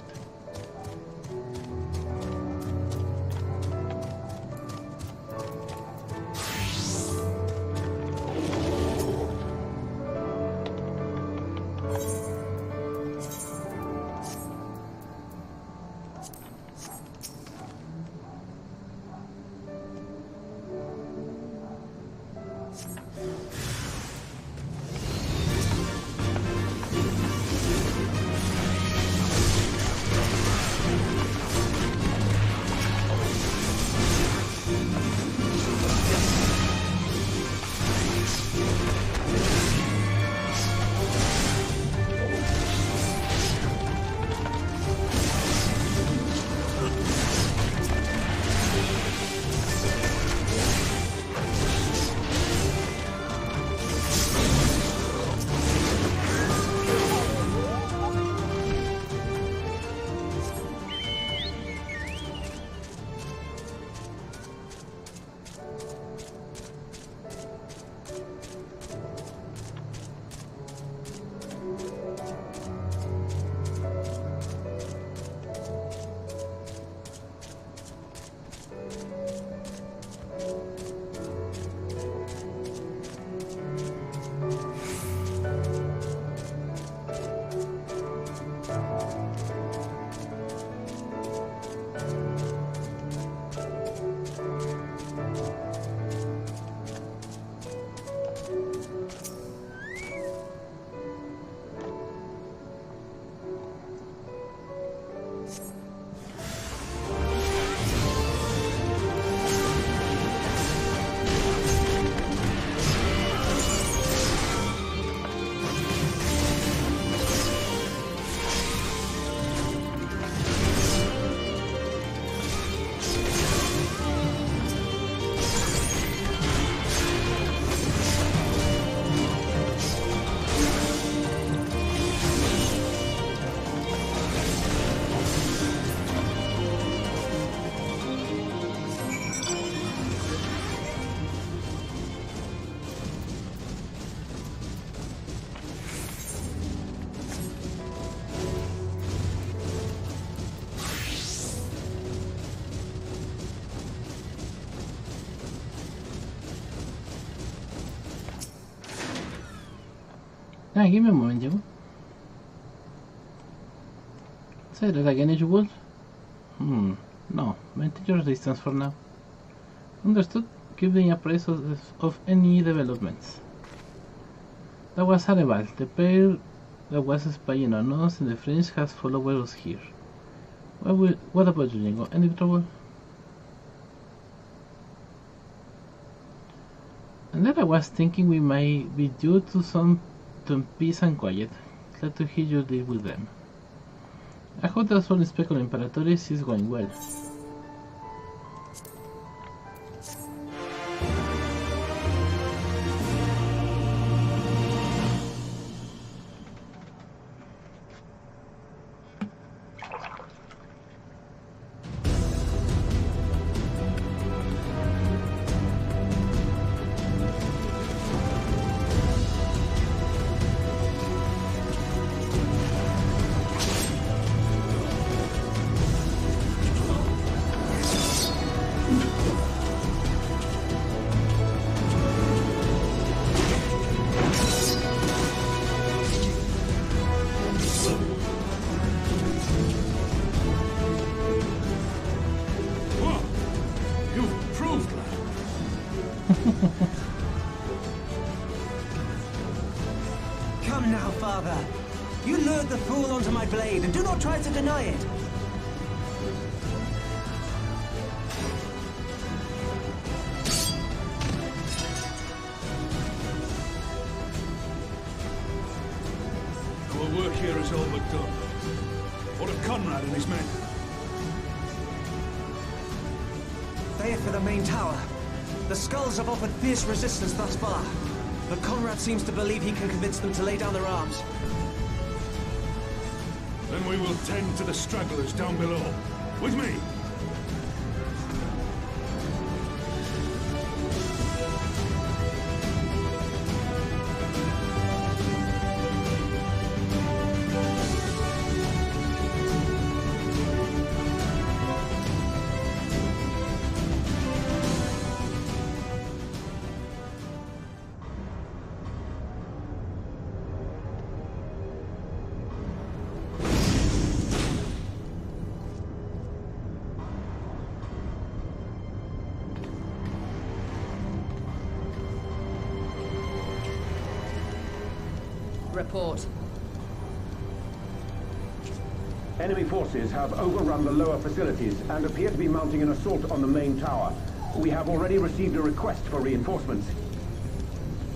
Nah, give me a moment, Jengo. Say that again, if you would. No. Maintain your distance for now. Understood. Give me a price of any developments. That was Hannibal. The pair that was spying on us and the French has followed us here. What about you, Jengo? Any trouble? And then I was thinking we might be due to some peace and quiet. Glad to hear you deal with them. I hope that Sol Inspector Imperatoris is going well. Come now, father. You lured the fool onto my blade, and do not try to deny it. Our work here is all but done. What of Conrad and his men? They are for the main tower. The skulls have offered fierce resistance thus far, but Conrad seems to believe he can convince them to lay down their arms. Then we will tend to the stragglers down below. With me! Report. Enemy forces have overrun the lower facilities and appear to be mounting an assault on the main tower. We have already received a request for reinforcements.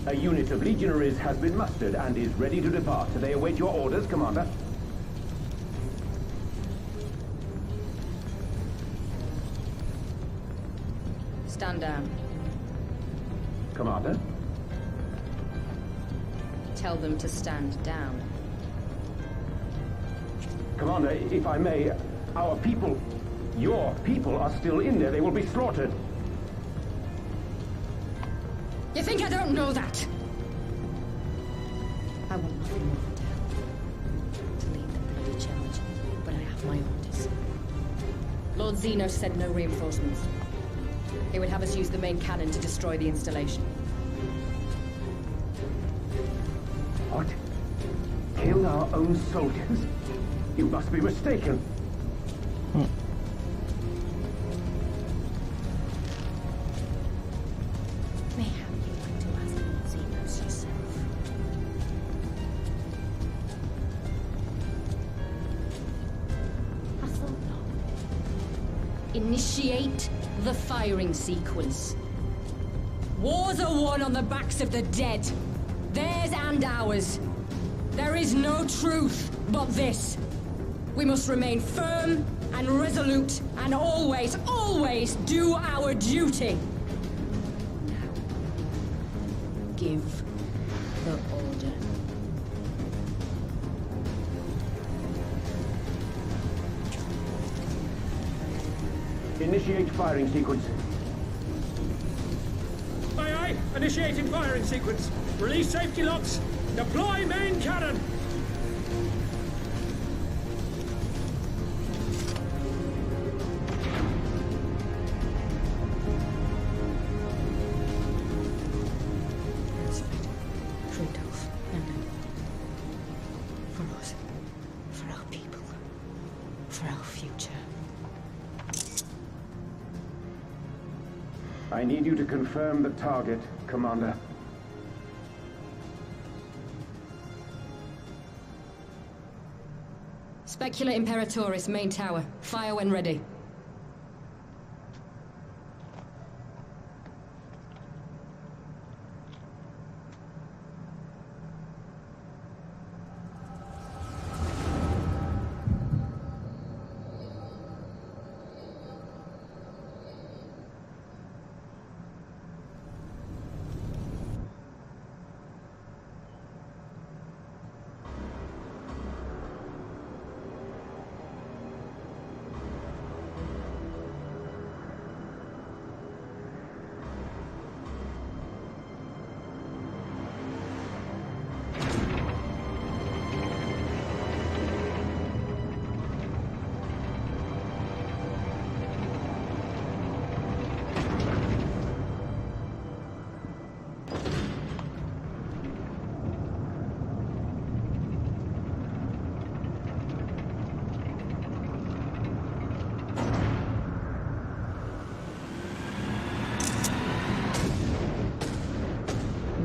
A unit of legionaries has been mustered and is ready to depart. They await your orders, Commander. Stand down. Commander? Tell them to stand down. Commander, if I may, our people, your people are still in there. They will be slaughtered. You think I don't know that? I want nothing more to lead the bloody charge, but I have my orders. Lord Zeno said no reinforcements. He would have us use the main cannon to destroy the installation. What? Killed our own soldiers? You must be mistaken. Mayhap you'd like to ask Lord Zenos yourself. I thought not. Initiate the firing sequence. Wars are won on the backs of the dead. Theirs and ours. There is no truth but this. We must remain firm and resolute and always, always do our duty. Now, give the order. Initiate firing sequence. Aye, aye. Initiating firing sequence. Release safety locks. Deploy main cannon. I need you to confirm the target, Commander. Specula Imperatoris, main tower. Fire when ready.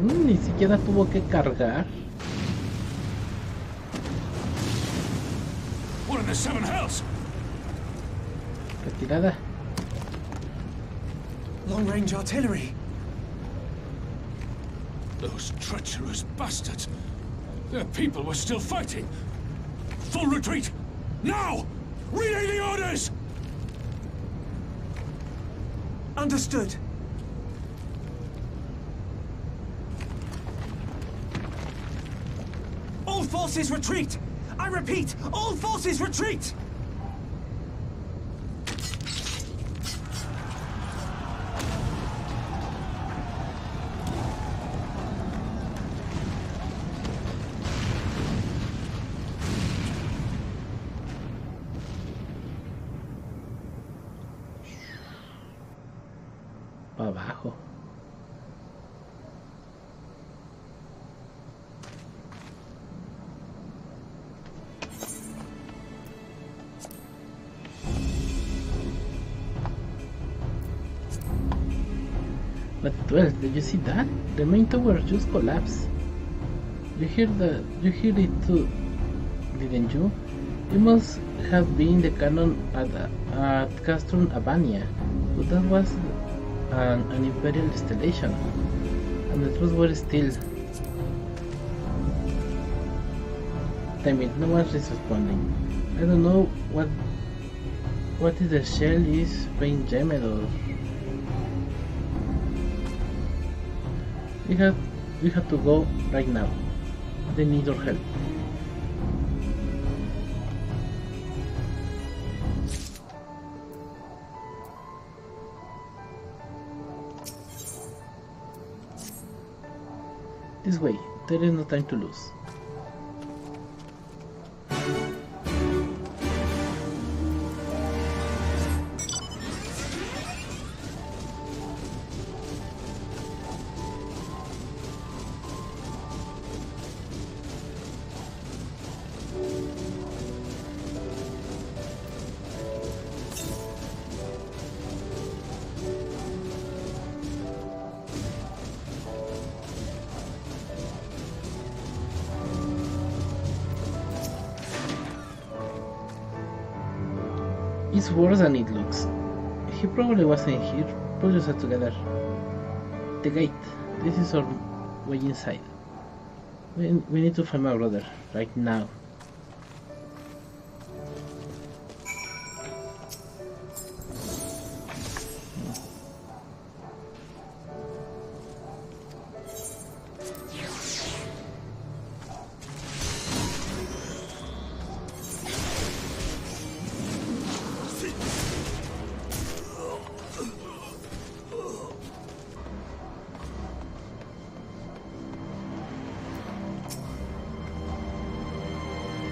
Ni siquiera tuvo que cargar. What in the seven hells? Retirada. Long-range artillery. Those treacherous bastards. Their people were still fighting. Full retreat! Now! Relay the orders! Understood. All forces retreat! I repeat, all forces retreat! Pa' abajo. But 12, did you see that? The main tower just collapsed. You hear it too, didn't you? It must have been the cannon at Castrum Abania, but that was an Imperial installation, and the troops were still. Damn it, no one is responding. I don't know what is the shell is being jammed or. We have to go right now. They need our help. This way, there is no time to lose. It's worse than it looks. He probably wasn't here. Pull yourself together. The gate. This is our way inside. We need to find my brother right now.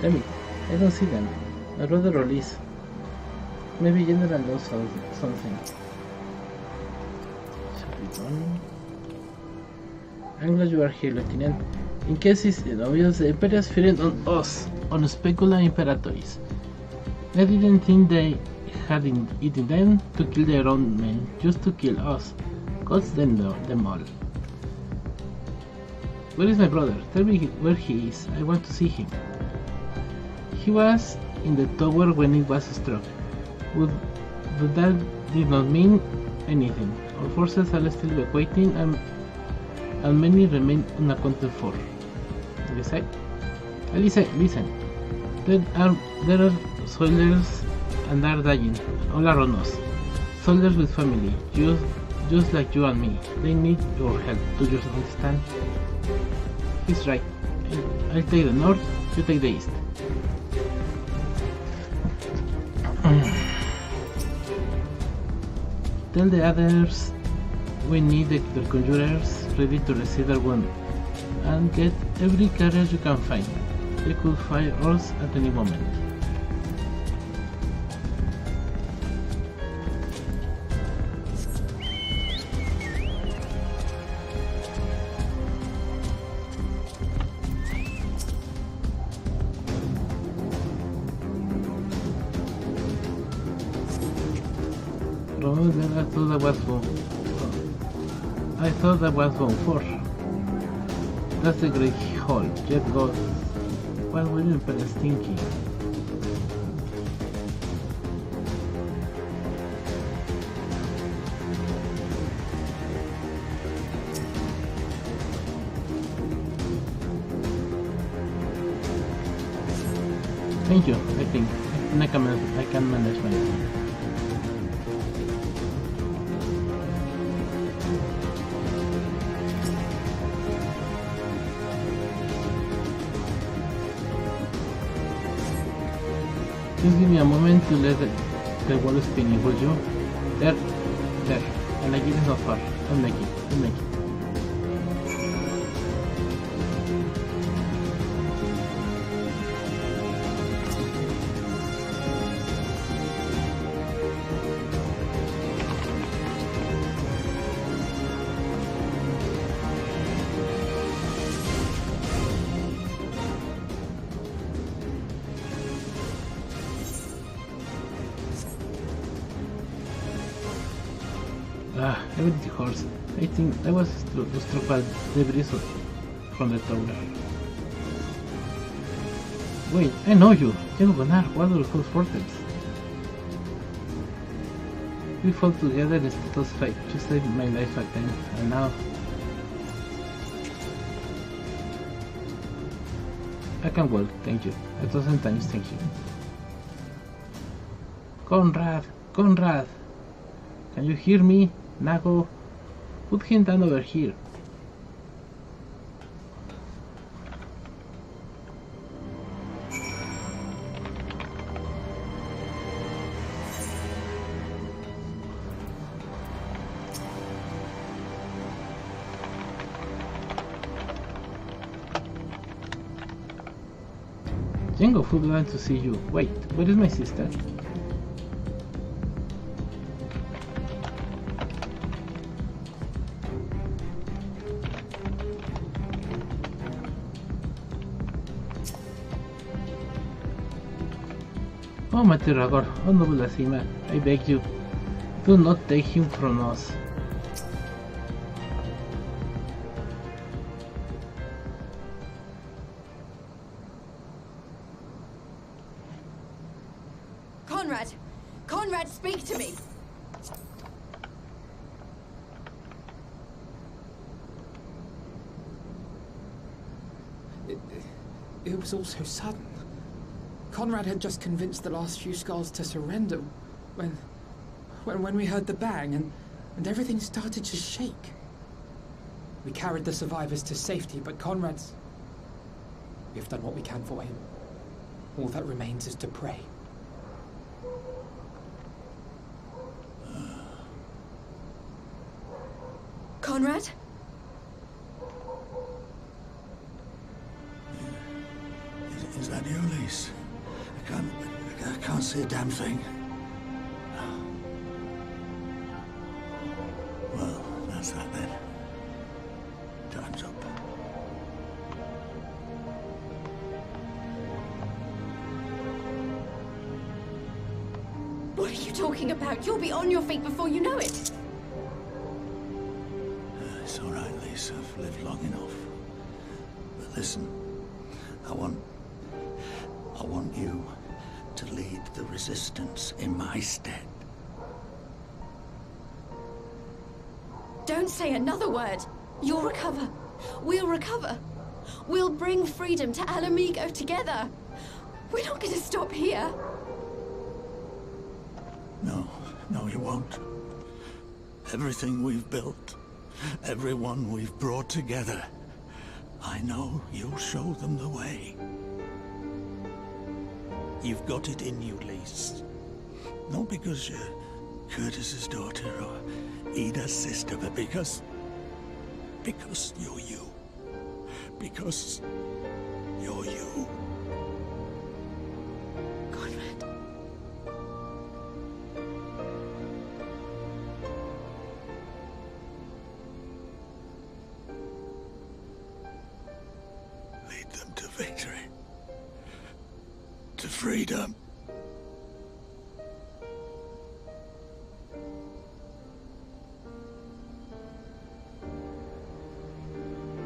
Damn it, I don't see them. My brother or Liz. Maybe General knows something. Shall we run? I'm glad you are here, Lieutenant. In case it's obvious, the Imperials feared on us, on Specula Imperatoris. I didn't think they had it in them to kill their own men, just to kill us. God's them all. Where is my brother? Tell me where he is. I want to see him. He was in the tower when it was struck. But that did not mean anything. Our forces are still evacuating and many remain unaccounted for. Listen. There are soldiers and are dying all around us. Soldiers with family, just like you and me. They need your help. Do you understand? He's right. I'll take the north, you take the east. Tell the others we need the conjurers ready to receive their wound. And get every carriage you can find. They could fire us at any moment. I thought that was one 4. That's the great hall. Jengo. What were you thinking? Thank you. I think I can manage myself. Just give me a moment to let the wall spinning, would you? There. And I get it not far. Don't make it. Everything horse. I think I was struck by debris from the tower. Wait, I know you! Jengo, Warlord House Fortress. We fought together in a status fight. You saved my life back then, and now I can walk, thank you. 1,000 times, thank you. Conrad! Can you hear me? Nago, put him down over here. Jengo, who would like to see you? Wait, where is my sister? Oh, my Tiragor, oh noble Asima, I beg you, do not take him from us. Conrad, speak to me! It was all so sudden. Conrad had just convinced the last few skulls to surrender when we heard the bang and everything started to shake. We carried the survivors to safety, but Conrad's... We've done what we can for him. All that remains is to pray. Conrad? Is that you, Elise? I can't see a damn thing. Well, that's that then. Time's up. What are you talking about? You'll be on your feet before you know it. It's all right, Lisa. I've lived long enough. But listen, I want you to lead the resistance in my stead. Don't say another word. You'll recover. We'll recover. We'll bring freedom to Alamigo together. We're not going to stop here. No, you won't. Everything we've built, everyone we've brought together, I know you'll show them the way. You've got it in you, Lise. Not because you're Curtis's daughter or Ida's sister, but because you're you. Because you're you. Conrad. Lead them to victory. To freedom.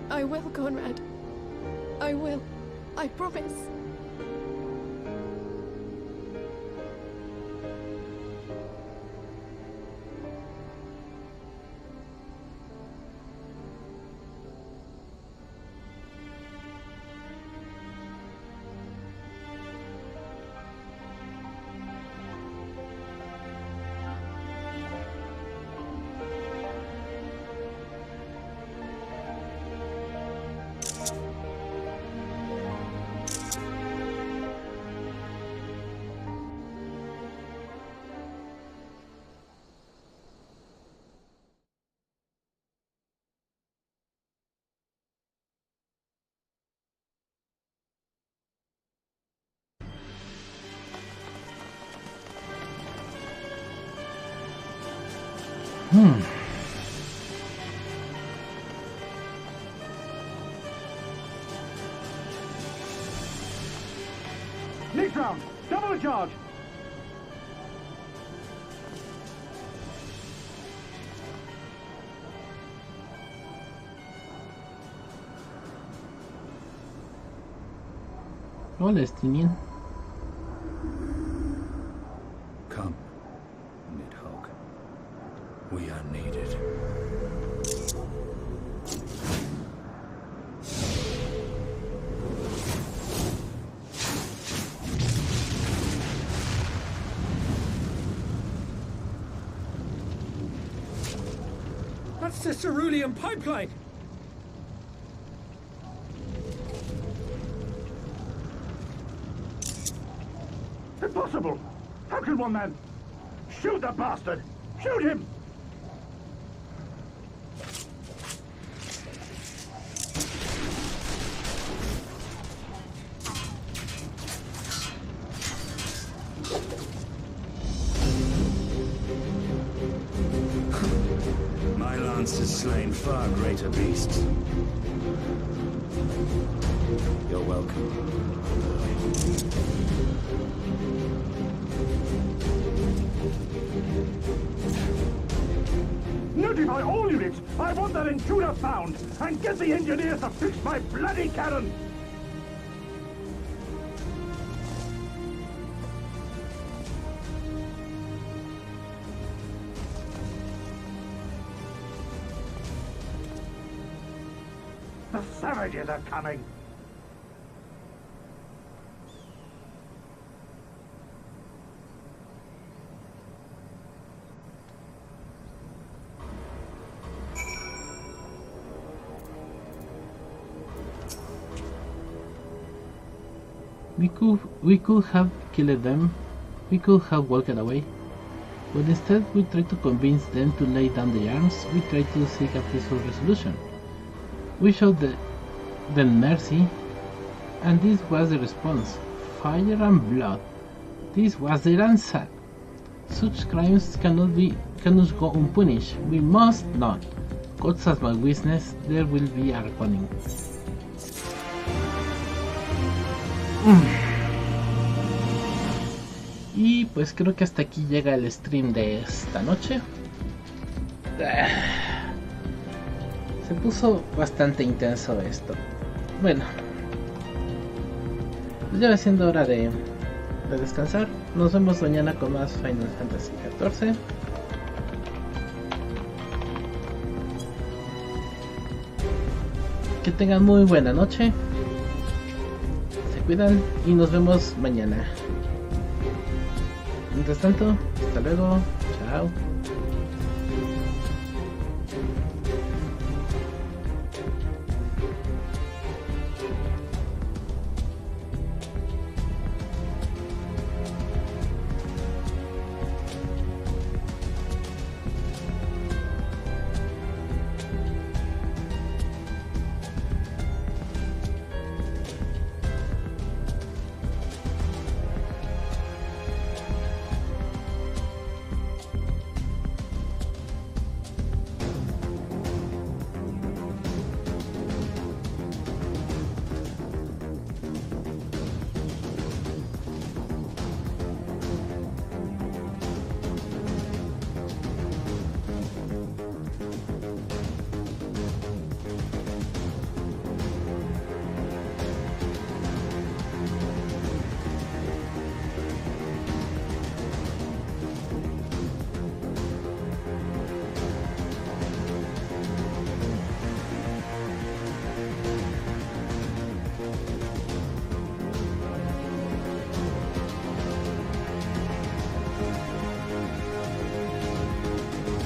I will, Conrad. I will. I promise. Next round, double charge. Hola, Estinian. Come, Nidhogg. We are needed. That's the cerulean pipeline! Impossible! How can one man... Shoot the bastard! Shoot him! My lance has slain far greater beasts. You're welcome. Notify all units! I want that intruder found! And get the engineers to fix my bloody cannon! The savages are coming! We could have killed them. We could have walked away. But instead we tried to convince them to lay down their arms. We tried to seek a peaceful resolution. We showed them mercy, and this was the response. Fire and blood. This was their answer. Such crimes cannot go unpunished. We must not. God as my witness, there will be a reckoning. Y pues creo que hasta aquí llega el stream de esta noche. Se puso bastante intenso esto. Bueno, pues ya va siendo hora de descansar. Nos vemos mañana con más Final Fantasy XIV. Que tengan muy buena noche. Se cuidan y nos vemos mañana. Mientras tanto, hasta luego. Chao.